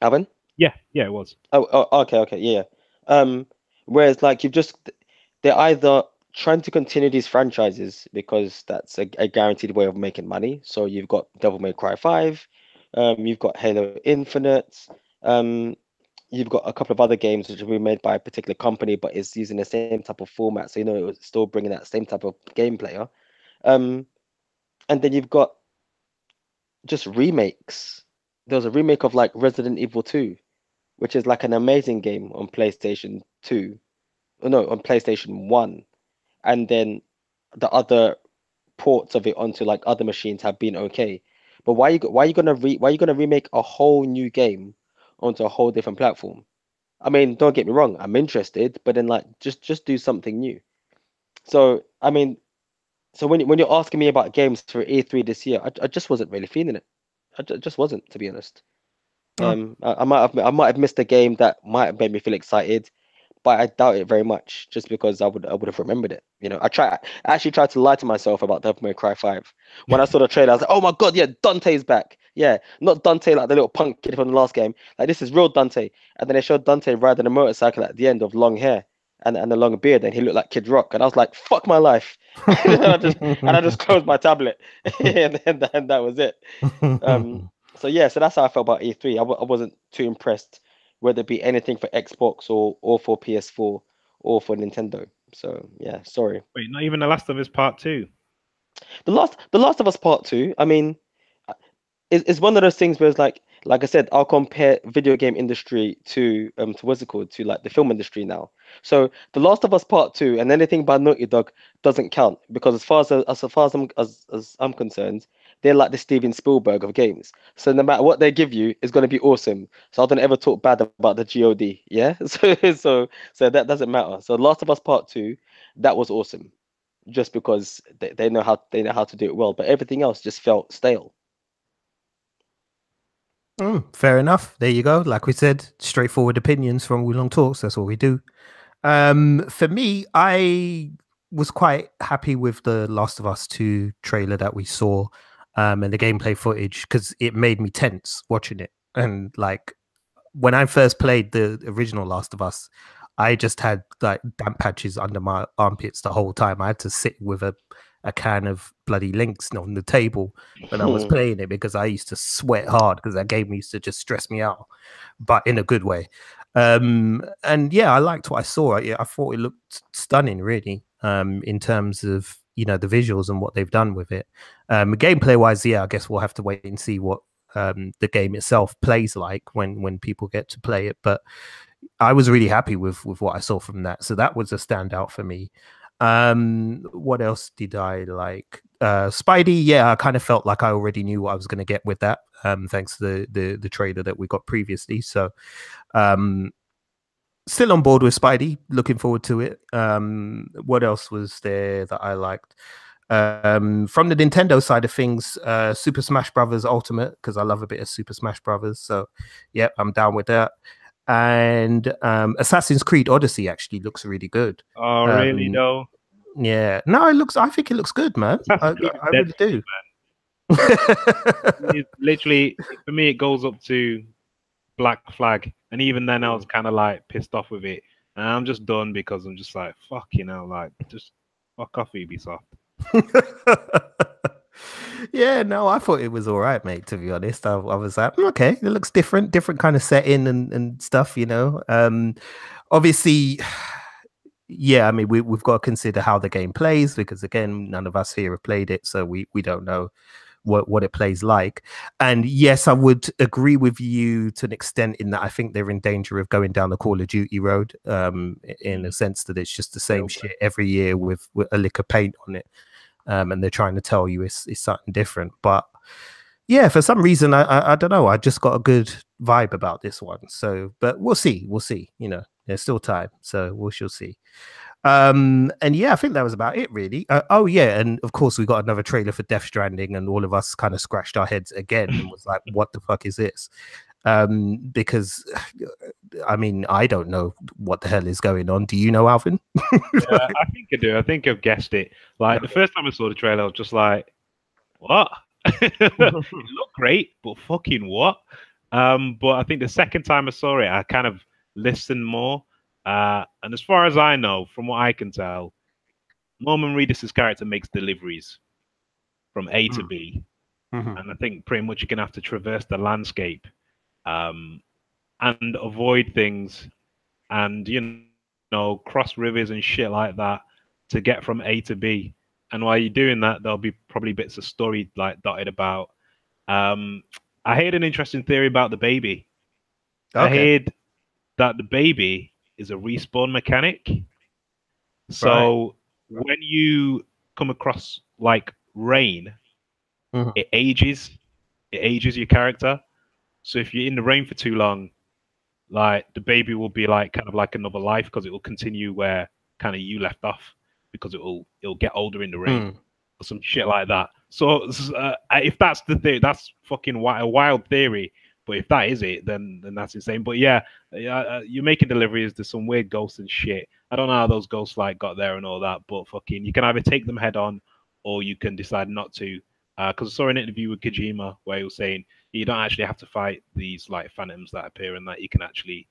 Alvin? Yeah, it was. Oh, okay, yeah. Whereas like they're either trying to continue these franchises because that's a guaranteed way of making money. So you've got Devil May Cry 5, you've got Halo Infinite, you've got a couple of other games which have been made by a particular company, but it's using the same type of format, so it was still bringing that same type of game player. And then you've got just remakes. There was a remake of like Resident Evil 2, which is like an amazing game on PlayStation 2. Oh, no, on PlayStation 1. And then the other ports of it onto like other machines have been okay. But why are you gonna remake a whole new game onto a whole different platform? I mean, don't get me wrong, I'm interested, but then like just do something new. So I mean, so when you're asking me about games for E3 this year, I just wasn't really feeling it. Just wasn't, to be honest. Oh. I might have missed a game that might have made me feel excited, but I doubt it very much, just because I would have remembered it. I actually tried to lie to myself about Devil May Cry 5. When I saw the trailer, I was like, oh my god, yeah, Dante's back. Yeah, not Dante like the little punk kid from the last game. Like, this is real Dante. And then they showed Dante riding a motorcycle at the end of long hair and a long beard, and he looked like Kid Rock. And I was like, fuck my life. and I just closed my tablet, and that was it. So yeah, so that's how I felt about E3. I wasn't too impressed, whether it be anything for Xbox or for PS4 or for Nintendo. So yeah, sorry. Wait, not even The Last of Us Part 2. The Last of Us Part 2, I mean, it's one of those things where it's like I said, I'll compare video game industry to what's it called, to like the film industry now. So The Last of Us Part 2 and anything by Naughty Dog doesn't count, because as far as I'm concerned, they're like the Steven Spielberg of games. So no matter what they give you, it's gonna be awesome. So I don't ever talk bad about the God. Yeah. So that doesn't matter. So Last of Us Part 2, that was awesome, just because they know how to do it well. But everything else just felt stale. Fair enough. There you go. Like we said, straightforward opinions from Wulong Talks. That's what we do. For me, I was quite happy with the Last of Us 2 trailer that we saw, and the gameplay footage, because it made me tense watching it. And like when I first played the original Last of Us, I just had like damp patches under my armpits the whole time. I had to sit with a can of bloody Lynx on the table when I was playing it, because I used to sweat hard, because that game used to just stress me out, but in a good way. And yeah, I liked what I saw. I thought it looked stunning, really, in terms of the visuals and what they've done with it. Gameplay wise, yeah, I guess we'll have to wait and see what the game itself plays like when people get to play it. But I was really happy with what I saw from that, so that was a standout for me. What else did I like? Spidey, yeah, I kind of felt like I already knew what I was going to get with that, thanks to the trailer that we got previously. So still on board with Spidey, looking forward to it. What else was there that I liked? From the Nintendo side of things, Super Smash Brothers Ultimate, because I love a bit of Super Smash Brothers. So yeah, I'm down with that. And Assassin's Creed Odyssey actually looks really good. Oh, really though? Yeah, no, I think it looks good, man. I really do. It's literally, for me, it goes up to Black Flag, and even then I was kind of like pissed off with it, and I'm just done, because I'm just like, fucking hell, like, just fuck off, Ubisoft. Yeah, no, I thought it was all right, mate, to be honest. I was like, okay, it looks different kind of setting and stuff, obviously. Yeah, I mean, we've got to consider how the game plays, because again, none of us here have played it, so we don't know what it plays like. And yes, I would agree with you to an extent in that I think they're in danger of going down the Call of Duty road, in a sense that it's just the same shit every year with a lick of paint on it, and they're trying to tell you it's something different. But yeah, for some reason, I don't know, I just got a good vibe about this one. So, but we'll see. There's still time, so we shall see. And yeah, I think that was about it, really. Oh yeah, and of course we got another trailer for Death Stranding, and all of us kind of scratched our heads again and was like, what the fuck is this? Because I mean, I don't know what the hell is going on. Do you know, Alvin? Yeah, I think I do. I think I've guessed it. Like, the first time I saw the trailer, I was just like, what? It looked great, but fucking what? But I think the second time I saw it, I kind of listened more. And as far as I know, from what I can tell, Norman Reedus' character makes deliveries from A to B. And I think pretty much you're going to have to traverse the landscape and avoid things, and cross rivers and shit like that to get from A to B. And while you're doing that, there'll be probably bits of story like dotted about. I heard an interesting theory about the baby. I heard that the baby is a respawn mechanic. So when you come across like rain, it ages your character. So if you're in the rain for too long, like the baby will be like kind of like another life, because it will continue where kind of you left off, because it'll get older in the rain or some shit like that. So if that's the theory, that's fucking a wild theory. But if that is it, then that's insane. But yeah, you're making deliveries to some weird ghosts and shit. I don't know how those ghosts like got there and all that, but fucking, you can either take them head on, or you can decide not to. Because I saw an interview with Kojima where he was saying you don't actually have to fight these like phantoms that appear, and that you can actually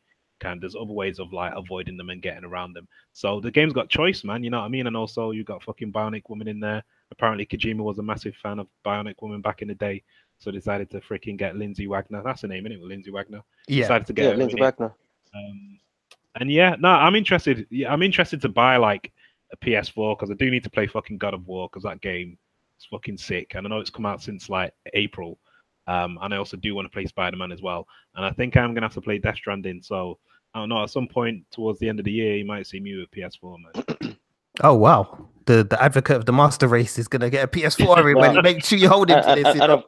there's other ways of like avoiding them and getting around them. So the game's got choice, man. You know what I mean? And also you got fucking Bionic Woman in there. Apparently Kojima was a massive fan of Bionic Woman back in the day, so decided to freaking get Lindsay Wagner. That's her name, isn't it? Lindsay Wagner. Yeah. Decided to get her Lindsay Wagner. And yeah, no, I'm interested. Yeah, I'm interested to buy like a PS4, because I do need to play fucking God of War, because that game is fucking sick. And I know it's come out since like April. And I also do want to play Spider-Man as well. And I think I'm gonna have to play Death Stranding. So I don't know. At some point towards the end of the year, you might see me with PS4, man. Oh wow! The advocate of the master race is gonna get a PS4. Everybody, make sure you hold him to this.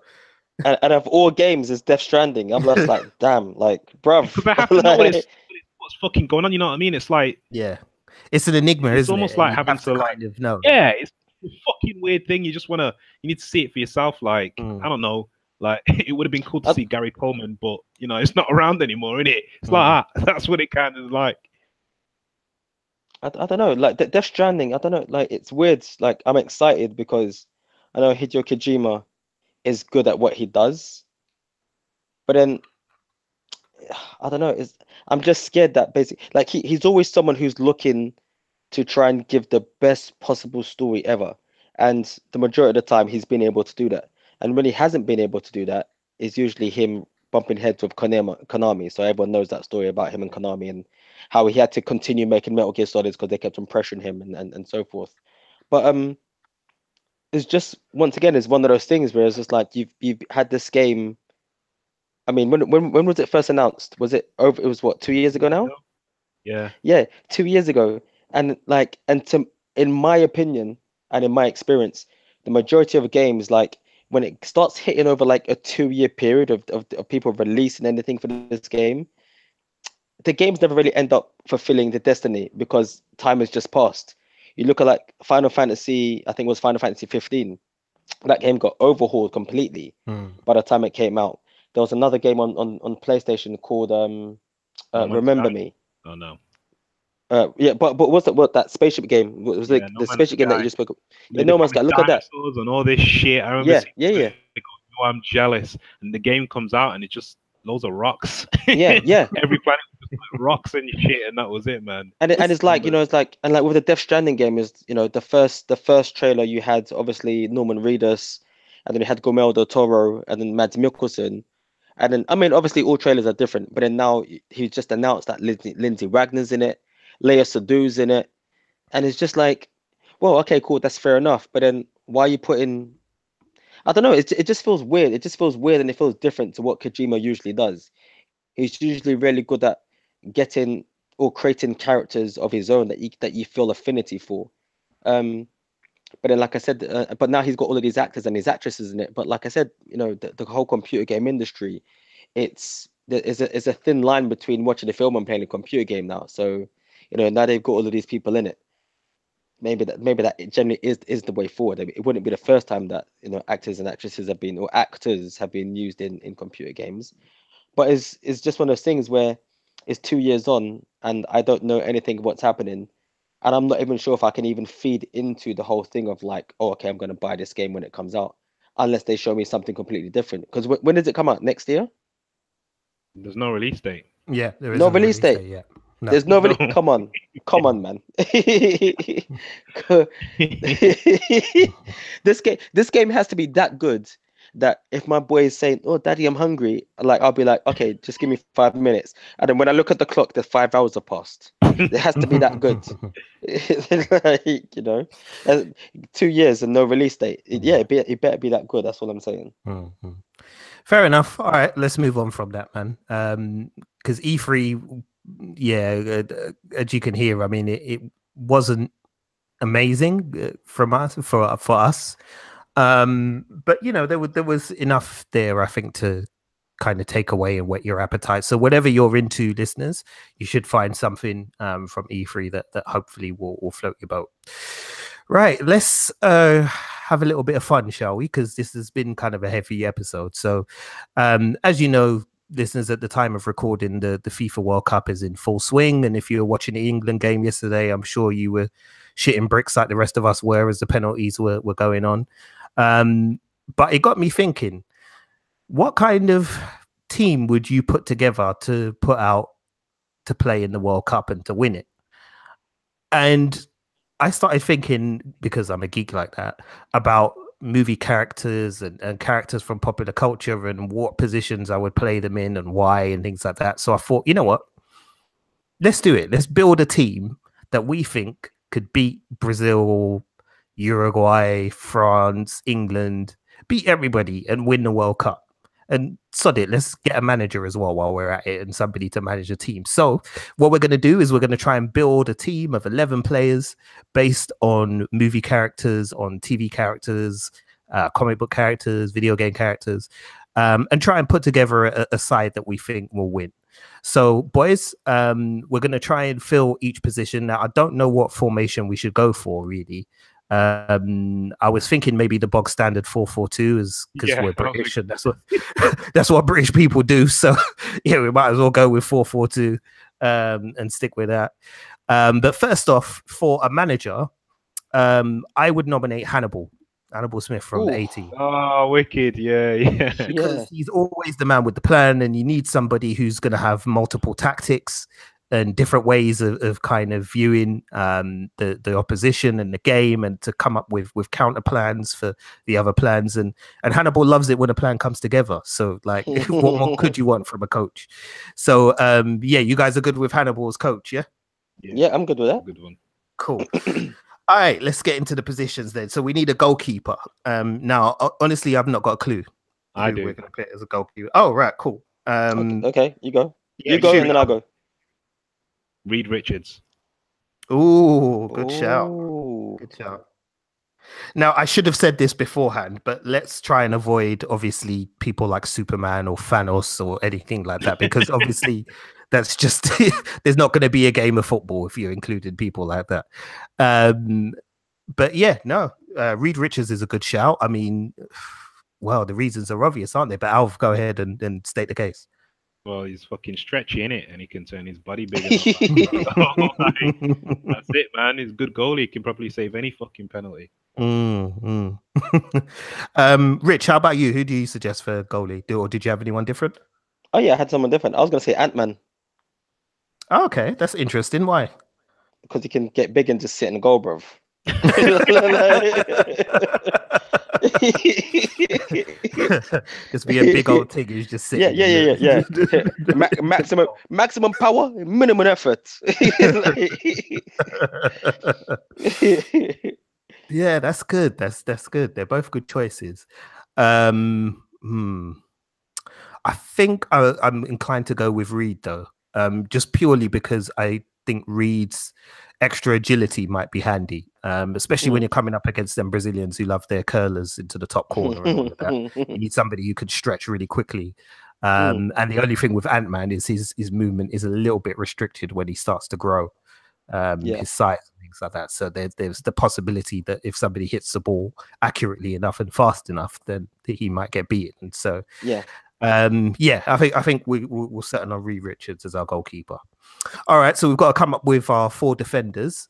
And of all games, it's Death Stranding. I'm just like, damn, like, bruv. Because I have to know what's fucking going on. You know what I mean? It's like, it's an enigma. It's almost like having to kind of know. Yeah, it's a fucking weird thing. You just you need to see it for yourself. Like, I don't know. Like, it would have been cool to see Gary Coleman, but it's not around anymore, isn't it? It's like that. That's what it kind of is like. I don't know. Like Death Stranding, I don't know. Like, it's weird. Like, I'm excited because I know Hideo Kojima is good at what he does, but then I don't know. I'm just scared that basically, like, he's always someone who's looking to try and give the best possible story ever, and the majority of the time he's been able to do that. And when he hasn't been able to do that, it's usually him bumping heads with Konami. So everyone knows that story about him and Konami, and how he had to continue making Metal Gear Solids because they kept on pressuring him and so forth. But it's just, once again, it's one of those things where it's just like you've had this game. I mean, when was it first announced? Was it over? It was what, 2 years ago now? Yeah, 2 years ago. And in my opinion and in my experience, the majority of games, like, when it starts hitting over like a 2-year period of people releasing anything for this game, the games never really end up fulfilling the destiny, because time has just passed. You look at like Final Fantasy, I think it was Final Fantasy 15. That game got overhauled completely by the time it came out. There was another game on PlayStation called Remember Me. Oh no. Yeah, but what's that? What, that spaceship game? Was it the spaceship game that you just spoke of? Yeah, No Man's Sky. Look at that. And all this shit. I remember. Yeah. Oh, I'm jealous. And the game comes out and it just loads of rocks. Yeah. Every planet was just like rocks and shit, and that was it, man. And it's like, it's like, and like with the Death Stranding game is, the first trailer you had obviously Norman Reedus, and then you had Guillermo del Toro, and then Mads Mikkelsen. And then, I mean, obviously all trailers are different, but then now he just announced that Lindsay Wagner's in it, Leia Sedu's in it, and it's just like, well, okay, cool, that's fair enough. But then why are you putting? I don't know. It just feels weird. It just feels weird, and it feels different to what Kojima usually does. He's usually really good at getting or creating characters of his own that you feel affinity for. But then, like I said, but now he's got all of these actors and these actresses in it. But like I said, the whole computer game industry, it's a thin line between watching a film and playing a computer game now. So, now they've got all of these people in it. Maybe that generally is the way forward. I mean, it wouldn't be the first time that actors and actresses have been, or actors have been used in computer games. But it's just one of those things where it's 2 years on and I don't know anything of what's happening. And I'm not even sure if I can even feed into the whole thing of like, oh, okay, I'm going to buy this game when it comes out, unless they show me something completely different. Because when does it come out? Next year? There's no release date. Yeah, there is no release date yet. No. There's no release. Come on, man. This game has to be that good that if my boy is saying, "Oh, daddy, I'm hungry," like I'll be like, "Okay, just give me 5 minutes." And then when I look at the clock, the 5 hours have passed. It has to be that good. Like, 2 years and no release date. Yeah, it better be that good. That's all I'm saying. Fair enough. All right, let's move on from that, man. Because E3, yeah, as you can hear, I mean, it wasn't amazing from us for us. But there was enough there, I think, to kind of take away and whet your appetite. So whatever you're into, listeners, you should find something from E3 that hopefully will float your boat. Right, let's have a little bit of fun, shall we? Because this has been kind of a heavy episode. So as you know, listeners, at the time of recording, the FIFA World Cup is in full swing. And if you were watching the England game yesterday, I'm sure you were shitting bricks like the rest of us were as the penalties were going on. But it got me thinking, what kind of team would you put together to put out to play in the World Cup and to win it? And I started thinking, because I'm a geek like that, about movie characters and characters from popular culture and what positions I would play them in and why and things like that. So I thought, you know what? Let's do it. Let's build a team that we think could beat Brazil, Uruguay, France, England, beat everybody and win the World Cup. And sod it, let's get a manager as well while we're at it and somebody to manage a team. So what we're going to do is we're going to try and build a team of 11 players based on movie characters, on TV characters, comic book characters, video game characters, and try and put together a side that we think will win. So, boys, we're going to try and fill each position. Now, I don't know what formation we should go for, really. I was thinking maybe the bog standard 4-4-2 is because we're British and that's what British people do. So yeah, we might as well go with 4-4-2 and stick with that. But first off, for a manager, I would nominate Hannibal Smith from the 80. Oh, wicked. Yeah. Because he's always the man with the plan, and you need somebody who's going to have multiple tactics and different ways of kind of viewing the opposition and the game, and to come up with counter plans for the other plans. And Hannibal loves it when a plan comes together. So like, what more could you want from a coach? So yeah, you guys are good with Hannibal as coach, yeah? Yeah, I'm good with that. Good one. Cool. All right, let's get into the positions then. So we need a goalkeeper. Now, honestly, I've not got a clue. I do. We're going to play as a goalkeeper. Oh, right, cool. Okay, you go. Yeah, you go, and then I'll go. Reed Richards. Ooh, good shout. Good shout. Now, I should have said this beforehand, but let's try and avoid, obviously, people like Superman or Thanos or anything like that, because obviously that's just, there's not going to be a game of football if you included people like that. But yeah, no, Reed Richards is a good shout. I mean, well, the reasons are obvious, aren't they? But Alf, go ahead and state the case. Well, he's fucking stretchy, innit? And he can turn his body bigger. That's it, man. He's a good goalie. He can probably save any fucking penalty. Rich, how about you? Who do you suggest for goalie? Or did you have anyone different? Oh yeah, I had someone different. I was going to say Ant-Man. Oh, okay, that's interesting. Why? Because he can get big and just sit in the goal, bruv. Just be a big old thing. He's just sitting. Yeah. maximum power, minimum effort. Yeah, that's good. That's good. They're both good choices. I think I'm inclined to go with Reed though, just purely because I think Reed's extra agility might be handy, especially when you're coming up against them Brazilians who love their curlers into the top corner and all of that. You need somebody who can stretch really quickly. And the only thing with Ant-Man is his movement is a little bit restricted when he starts to grow, his size and things like that. So there's the possibility that if somebody hits the ball accurately enough and fast enough, then he might get beaten. So I think we'll settle on Reed Richards as our goalkeeper. All right, so we've got to come up with our 4 defenders.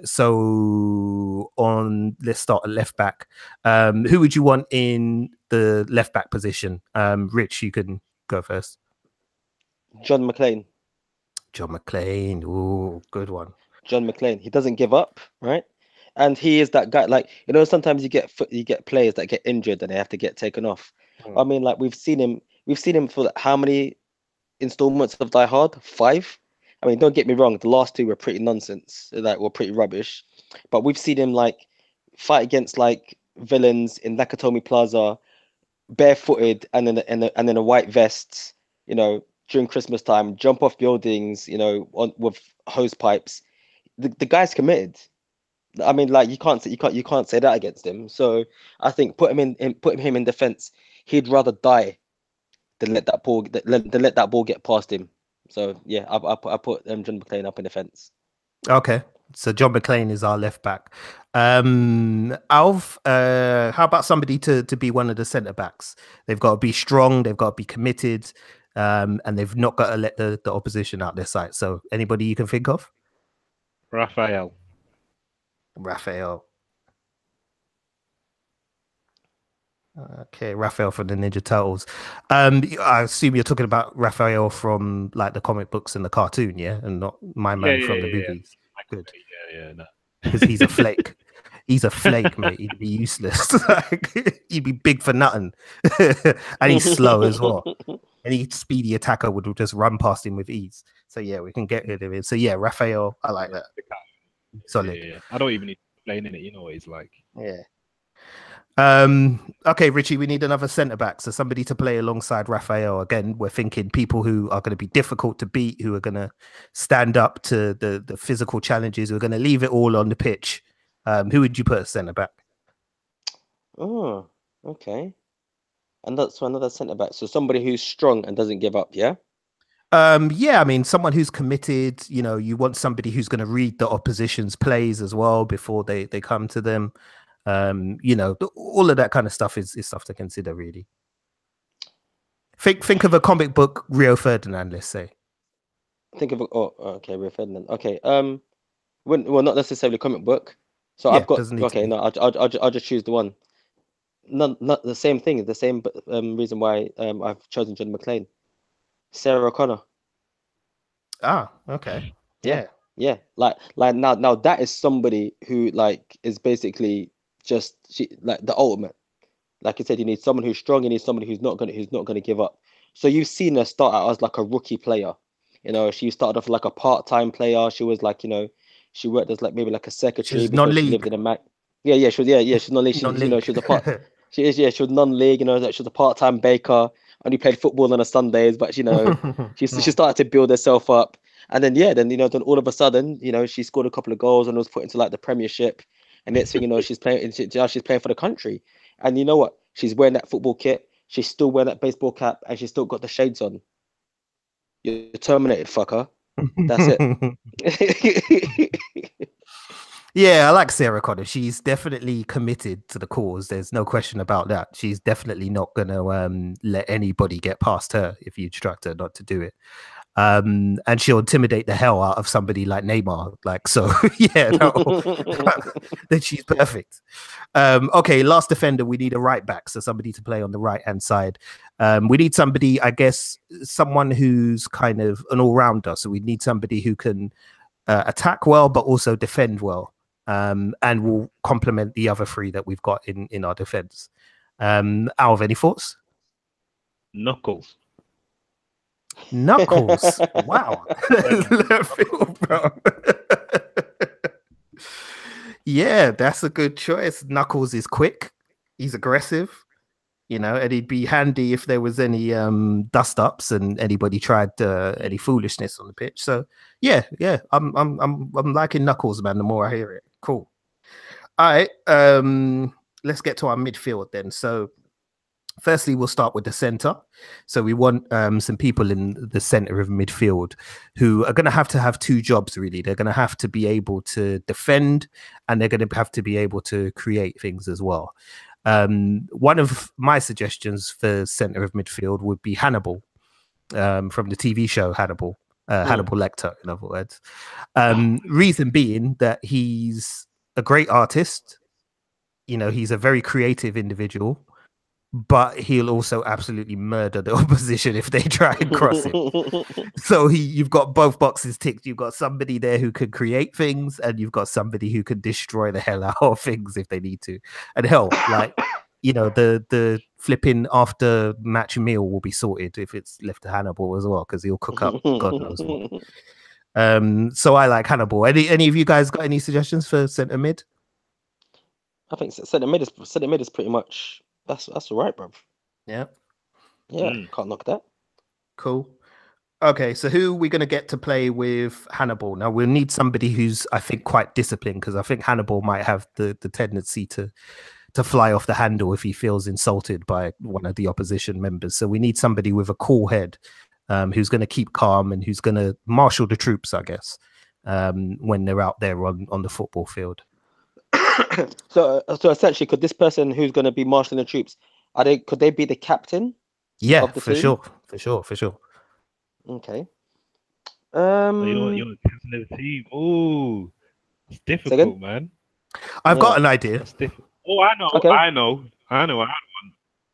So let's start at left back. Who would you want in the left back position? Rich, you can go first. John McClane. Ooh, good one. John McClane. He doesn't give up, right? And he is that guy. Like, you know, sometimes you get players that get injured and they have to get taken off. I mean, like we've seen him for like, how many installments of Die Hard? 5. I mean, don't get me wrong, the last 2 were pretty nonsense, like were pretty rubbish. But we've seen him like fight against like villains in Nakatomi Plaza, barefooted and in a white vest, you know, during Christmas time, jump off buildings, you know, with hose pipes. The guy's committed. I mean, like you can't say that against him. So I think put him in defense. He'd rather die than let that ball get past him. So yeah, I put John McClane up in defense. Okay, so John McClane is our left back. Alf, how about somebody to be one of the centre backs? They've got to be strong, they've got to be committed, and they've not got to let the opposition out their sight. So anybody you can think of? Raphael. Okay, Raphael from the Ninja Turtles. I assume you're talking about Raphael from like the comic books and the cartoon, yeah, and not my man from the movies. Good. No. Because he's a flake. He's a flake, mate. He'd be useless. He'd be big for nothing. And he's slow as well. Any speedy attacker would just run past him with ease. So yeah, we can get rid of him. So yeah, Raphael, I like that. Solid. Yeah. I don't even need to explain it. You know what he's like. Yeah. Okay, Richie, we need another centre back, so somebody to play alongside Raphael. Again, we're thinking people who are going to be difficult to beat, who are going to stand up to the physical challenges, who are going to leave it all on the pitch. Who would you put as centre back? Oh, okay. And that's another centre back. So somebody who's strong and doesn't give up, yeah? Yeah, I mean, someone who's committed. You know, you want somebody who's going to read the opposition's plays as well before they come to them. You know, all of that kind of stuff is stuff to consider, really. Think of a comic book Rio Ferdinand, let's say. Okay, Rio Ferdinand. Okay, well, not necessarily comic book. So yeah, I've got okay. No, I'll just choose the one. Not the same thing. The same reason why I've chosen John McClane. Sarah O'Connor. Ah, okay. Yeah. Like now that is somebody who like is basically just like the ultimate. Like I said, you need someone who's strong. You need somebody who's not gonna give up. So you've seen her start out as like a rookie player. You know, she started off like a part-time player. She was like, you know, she worked as like maybe like a secretary because she lived in a Mac. Yeah, she's non-league. She, you know, she was a part. She was non-league. You know, like she was a part-time baker. Only played football on a Sundays, but you know, she started to build herself up. And then then all of a sudden, you know, she scored a couple of goals and was put into like the Premiership. And next thing you know, she's playing for the country. And you know what? She's wearing that football kit. She's still wearing that baseball cap, and she's still got the shades on. You're terminated, fucker. That's it. Yeah, I like Sarah Connor. She's definitely committed to the cause. There's no question about that. She's definitely not going to let anybody get past her if you instruct her not to do it. And she'll intimidate the hell out of somebody like Neymar. Like, so yeah, then she's perfect. Okay, last defender, we need a right back, so somebody to play on the right hand side. We need somebody, I guess, someone who's kind of an all-rounder. So we need somebody who can attack well but also defend well, and will complement the other 3 that we've got in our defense. Alv, any thoughts? Knuckles. Wow. Yeah, that's a good choice. Knuckles is quick, he's aggressive, you know, and he'd be handy if there was any dust ups and anybody tried any foolishness on the pitch. So yeah, I'm liking Knuckles, man, the more I hear it. Cool. All right, let's get to our midfield then. So firstly, we'll start with the center. So we want some people in the center of midfield who are going to have 2 jobs, really. They're going to have to be able to defend, and they're going to have to be able to create things as well. One of my suggestions for center of midfield would be Hannibal, from the TV show Hannibal, Hannibal Lecter, in other words. Reason being that he's a great artist. You know, he's a very creative individual. but he'll also absolutely murder the opposition if they try and cross him. So you've got both boxes ticked. You've got somebody there who can create things, and you've got somebody who can destroy the hell out of things if they need to. And hell, like, you know, the flipping after match meal will be sorted if it's left to Hannibal as well, because he'll cook up God knows what. So I like Hannibal. Any of you guys got any suggestions for centre mid? I think centre mid is pretty much that's all right, bro. Yeah. Can't knock that. Cool. Okay, so who are we going to get to play with Hannibal? Now we'll need somebody who's, I think, quite disciplined, because I think Hannibal might have the tendency to fly off the handle if he feels insulted by one of the opposition members. So we need somebody with a cool head, who's going to keep calm and who's going to marshal the troops, I guess, when they're out there on the football field. So essentially, could this person who's going to be marshalling the troops, could they be the captain? Yeah, of the for team? sure. Okay. You know, captain of the team. Oh, it's difficult, man. I've got an idea. That's difficult. Oh, I know. Okay. I know. I had one.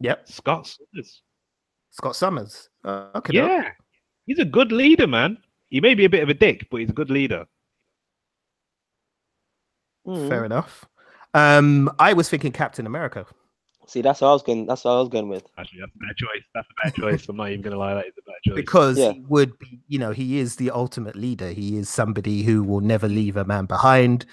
Yep. Scott Summers. Scott Summers. Okay. Yeah. He's a good leader, man. He may be a bit of a dick, but he's a good leader. Fair enough. I was thinking Captain America. See, that's what I was going with. Actually, that's a bad choice. That's a bad choice. I'm not even gonna lie, that is a bad choice. Because he would be, you know, he is the ultimate leader. He is somebody who will never leave a man behind.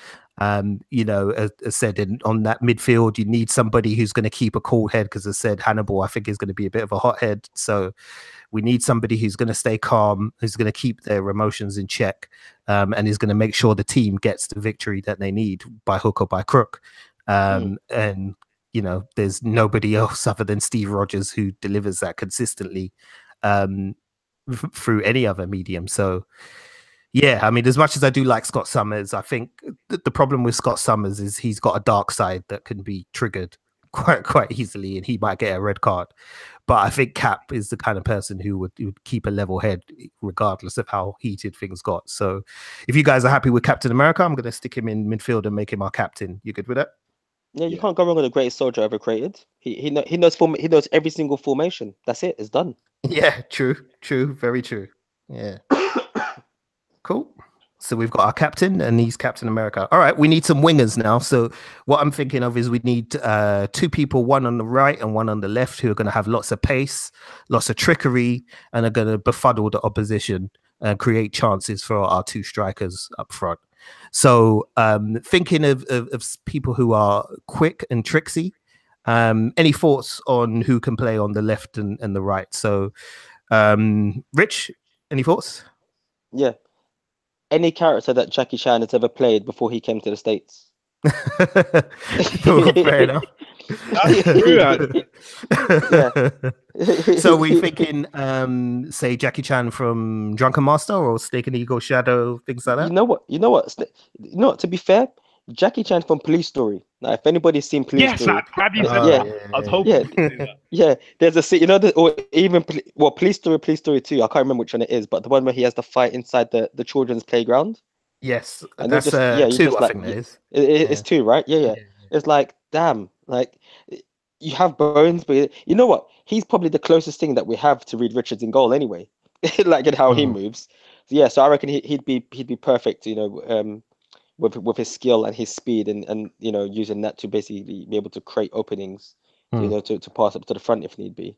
You know, as said, on that midfield, you need somebody who's going to keep a cool head, because as said, Hannibal, I think, is going to be a bit of a hothead. So we need somebody who's going to stay calm, who's going to keep their emotions in check, and is going to make sure the team gets the victory that they need by hook or by crook. And you know, there's nobody else other than Steve Rogers who delivers that consistently through any other medium. So, yeah, I mean, as much as I do like Scott Summers, I think the problem with Scott Summers is he's got a dark side that can be triggered quite easily, and he might get a red card. But I think Cap is the kind of person who would keep a level head regardless of how heated things got. So if you guys are happy with Captain America, I'm going to stick him in midfield and make him our captain. You good with that? Yeah, you can't go wrong with the greatest soldier ever created. He knows every single formation. That's it. It's done. Yeah, true, very true. Yeah. Cool. So we've got our captain, and he's Captain America. All right, we need some wingers now. So what I'm thinking of is we need two people, one on the right and one on the left, who are going to have lots of pace, lots of trickery, and are going to befuddle the opposition and create chances for our two strikers up front. So thinking of people who are quick and tricksy. Any thoughts on who can play on the left and the right? So Rich, any thoughts? Yeah. Any character that Jackie Chan has ever played before he came to the States. Fair enough. So we thinking, say Jackie Chan from Drunken Master or Snake and Eagle Shadow, things like that. You know what? To be fair, Jackie Chan from Police Story. Now, if anybody's seen Police Story, I was hoping. Yeah. There's a scene, you know, or even Police Story 2. I can't remember which one it is, but the one where he has the fight inside the children's playground. Yes, and that's 2. I think it is. It's 2, right? Yeah. It's like, damn, like you have Bones, but you know what? He's probably the closest thing that we have to Reed Richards in goal, anyway. Like in how he moves. So I reckon he'd be perfect, you know, with his skill and his speed, and you know, using that to basically be able to create openings, you know, to pass up to the front if need be.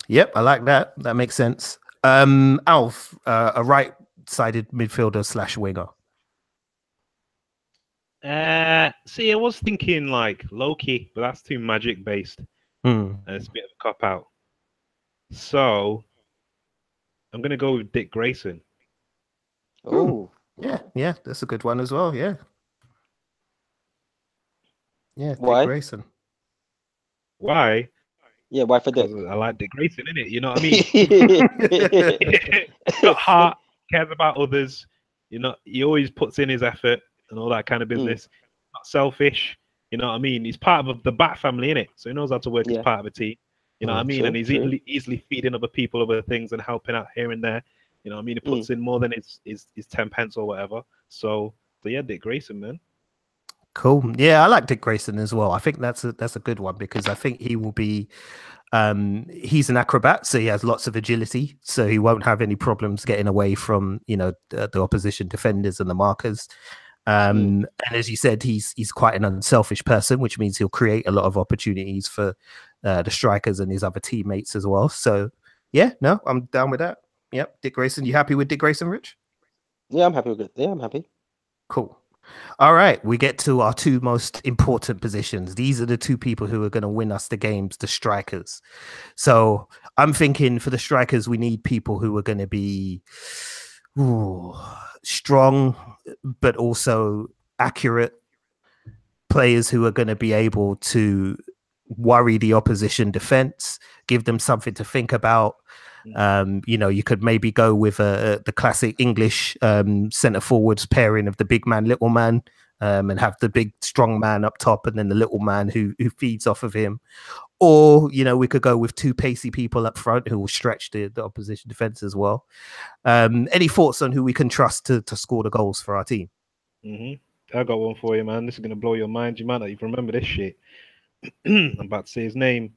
Yep, I like that. That makes sense. Alf, a right-sided midfielder / winger. See, I was thinking like Loki, but that's too magic based. And it's a bit of a cop out. So I'm gonna go with Dick Grayson. Oh. Yeah, that's a good one as well. Yeah, Dick Why? Grayson. Why? Yeah, why for Dick? I like Dick Grayson, innit? You know what I mean? He's got heart, cares about others. You know, he always puts in his effort and all that kind of business. Not selfish. You know what I mean? He's part of the Bat family, innit? So he knows how to work as part of a team. You know what I mean? And he's easily feeding other people other things and helping out here and there. You know what I mean? He puts in more than his 10 pence or whatever. So yeah, Dick Grayson, man. Cool. Yeah, I like Dick Grayson as well. I think that's a good one because I think he will be. He's an acrobat, so he has lots of agility, so he won't have any problems getting away from the opposition defenders and the markers. And as you said, he's quite an unselfish person, which means he'll create a lot of opportunities for the strikers and his other teammates as well. So yeah, no, I'm down with that. Yep, Dick Grayson. You happy with Dick Grayson, Rich? Yeah, I'm happy with it. Yeah, I'm happy. Cool. All right, we get to our two most important positions. These are the two people who are going to win us the games, the strikers. So I'm thinking for the strikers, we need people who are going to be strong, but also accurate players who are going to be able to worry the opposition defense, give them something to think about. You could maybe go with the classic English centre forwards pairing of the big man, little man, and have the big strong man up top and then the little man who feeds off of him. Or, we could go with two pacey people up front who will stretch the opposition defense as well. Any thoughts on who we can trust to score the goals for our team? I got one for you, man. This is going to blow your mind. You might not even remember this shit. I'm about to say his name.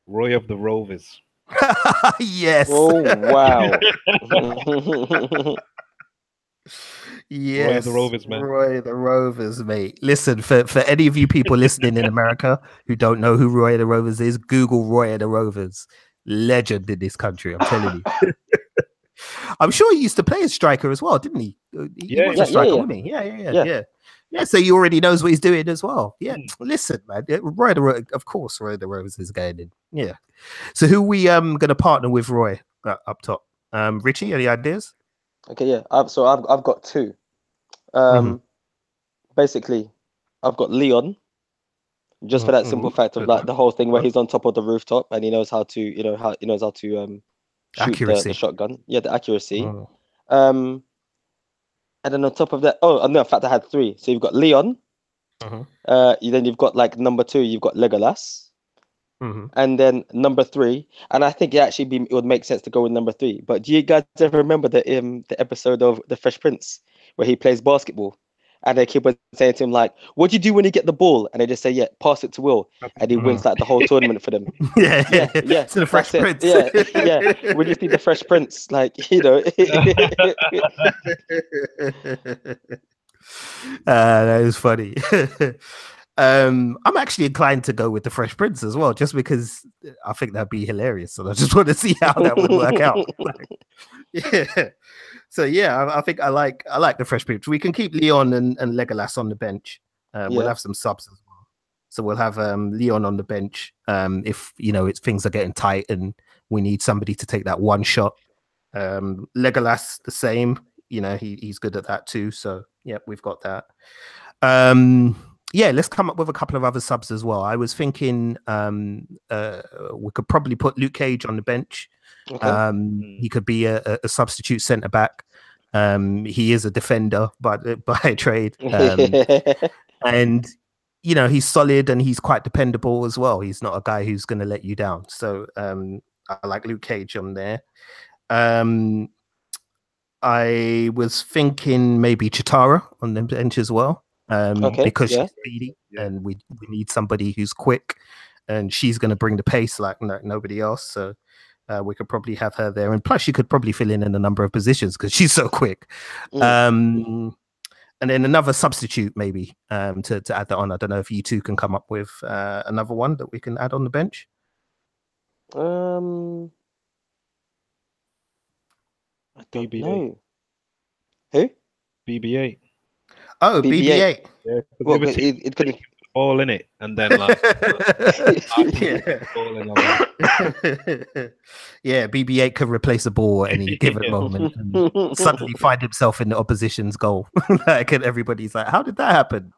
Roy of the Rovers. Yes. Oh, wow. Yes. Roy the Rovers, man. Roy the Rovers, mate. Listen, for any of you people listening in America who don't know who Roy the Rovers is, Google Roy the Rovers. Legend in this country, I'm telling you. I'm sure he used to play as striker as well, didn't he? He was a striker, wasn't he? Yeah. So he already knows what he's doing as well. Yeah. Listen, man. Of course, Roy the Rovers is going in. Yeah. So who we going to partner with Roy up top? Richie, any ideas? Okay, yeah. So I've got two. Basically, I've got Leon, just for that simple fact of like the whole thing where he's on top of the rooftop and he knows how to, shoot the shotgun. Yeah, the accuracy. And then on top of that, in fact, I had three. So you've got Leon. Then you've got like number 2, you've got Legolas. And then number 3, and I think it would make sense to go with number 3. But do you guys ever remember the episode of The Fresh Prince where he plays basketball? And they keep on saying to him, like, what do you do when you get the ball? And they just say, yeah, pass it to Will. And he wins like the whole tournament for them. Yeah. It's the Fresh Prince. Yeah. When you see the Fresh Prince, like, that is funny. I'm actually inclined to go with the Fresh Prince as well, just because I think that'd be hilarious. So I just want to see how that would work out. Yeah. So yeah, I think I like the Fresh Prince. We can keep Leon and Legolas on the bench. We'll have some subs as well. So we'll have Leon on the bench if things are getting tight and we need somebody to take that one shot. Legolas the same. He's good at that too. So yeah, we've got that. Yeah, let's come up with a couple of other subs as well. I was thinking we could probably put Luke Cage on the bench. Okay. He could be a substitute centre back. He is a defender by trade, and he's solid and he's quite dependable as well. He's not a guy who's going to let you down. So I like Luke Cage on there. I was thinking maybe Chitara on the bench as well. Because she's speedy and we need somebody who's quick, and she's going to bring the pace like nobody else. So we could probably have her there, and plus she could probably fill in a number of positions because she's so quick. And then another substitute maybe to add that on. I don't know if you two can come up with another one that we can add on the bench. I don't know. Who? BB-8. Oh, BB-8. Yeah, well, it could have all in it, and then like, yeah, BB-8 could replace a ball at any given moment and suddenly find himself in the opposition's goal. Like, and everybody's like, "How did that happen?"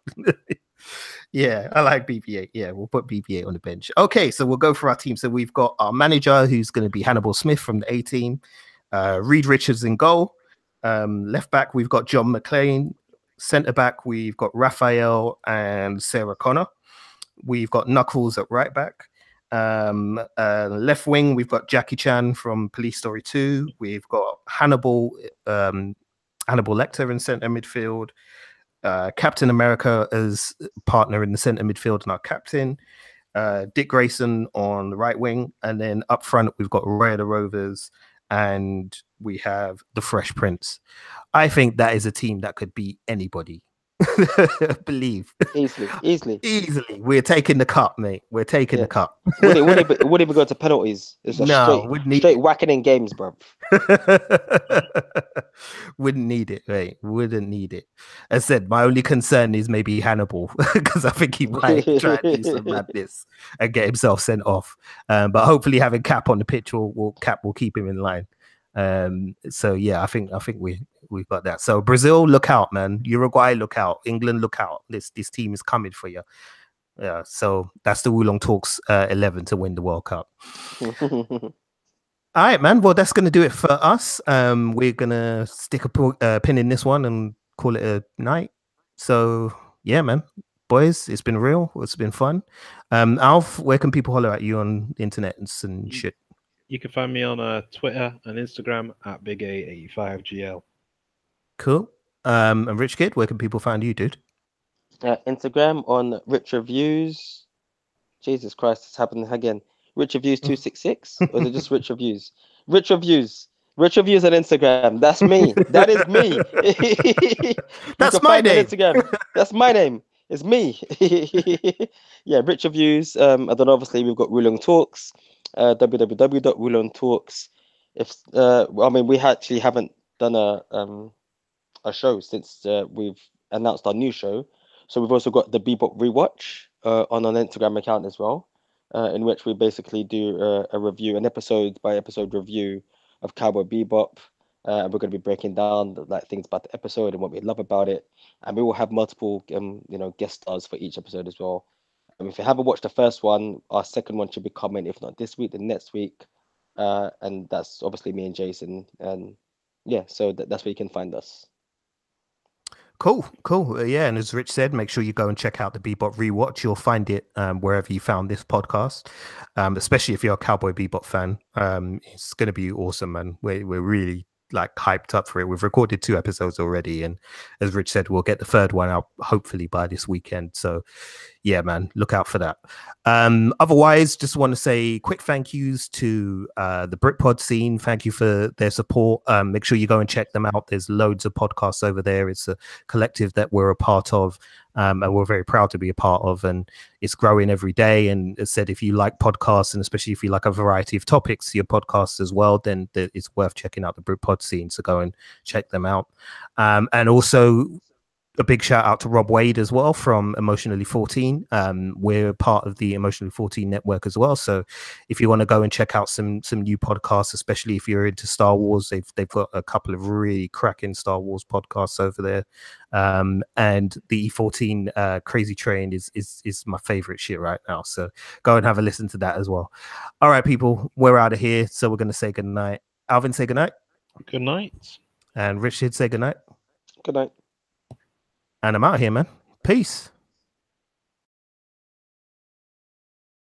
Yeah, I like BB-8. Yeah, we'll put BB-8 on the bench. Okay, so we'll go for our team. So we've got our manager, who's going to be Hannibal Smith from the A team. Reed Richards in goal. Left back, we've got John McClain. Centre back, we've got Raphael and Sarah Connor. We've got Knuckles at right back. Left wing, we've got Jackie Chan from Police Story 2. We've got Hannibal Lecter in centre midfield. Captain America as partner in the centre midfield and our captain. Dick Grayson on the right wing, and then up front we've got Roy of the Rovers, and we have the Fresh Prince. I think that is a team that could beat anybody. Believe easily. We're taking the cup, mate. We're taking the cup. Wouldn't even go to penalties. It's a straight whacking in games, bro. Wouldn't need it, mate. Wouldn't need it. As I said, my only concern is maybe Hannibal, because I think he might try to do some madness and get himself sent off. But hopefully having Cap on the pitch will keep him in line. So yeah, I think we've got that. So Brazil, look out, man. Uruguay, look out. England, look out. This team is coming for you. Yeah, so that's the Wulong Talks 11 to win the World Cup. All right, man. Well, that's going to do it for us. We're going to stick a pin in this one and call it a night. So, yeah, man. Boys, it's been real. It's been fun. Alf, where can people holler at you on the internet and shit? You can find me on Twitter and Instagram at BigA85GL. Cool. And Rich Kid, where can people find you, dude? Instagram on Rich Reviews. Jesus Christ, it's happening again. Rich Reviews 266, or is it just Rich Reviews? Rich Reviews on Instagram. That's me. That is me. That's my name. Instagram. That's my name. It's me. Yeah, Rich Reviews. And then obviously we've got Wulong Talks. www.wulongtalks. We actually haven't done a show since we've announced our new show. So we've also got the Bebop Rewatch on an Instagram account as well. In which we basically do a review, an episode by episode review of Cowboy Bebop. We're going to be breaking down things about the episode and what we love about it, and we will have multiple guest stars for each episode as well. If you haven't watched the first one, our second one should be coming, if not this week, then next week. And that's obviously me and Jason. And yeah, so that's where you can find us. Cool. Yeah, and as Rich said, make sure you go and check out the Bebop Rewatch. You'll find it wherever you found this podcast, especially if you're a Cowboy Bebop fan. It's going to be awesome, man. We're really hyped up for it. We've recorded 2 episodes already, and as Rich said, we'll get the 3rd one out hopefully by this weekend. So yeah, man, look out for that. Otherwise, just want to say quick thank yous to the Britpod scene. Thank you for their support. Make sure you go and check them out. There's loads of podcasts over there. It's a collective that we're a part of, and we're very proud to be a part of, and it's growing every day. And as said, if you like podcasts, and especially if you like a variety of topics, your podcasts as well, then it's worth checking out the Britpod scene. So go and check them out. And also a big shout out to Rob Wade as well from Emotionally 14. We're part of the Emotionally 14 network as well. So if you want to go and check out some new podcasts, especially if you're into Star Wars, they've got a couple of really cracking Star Wars podcasts over there. And the E14 Crazy Train is my favorite shit right now. So go and have a listen to that as well. All right, people, we're out of here. So we're going to say good night. Alvin, say good night. Good night. And Richard, say good night. Good night. And I'm out here, man. Peace.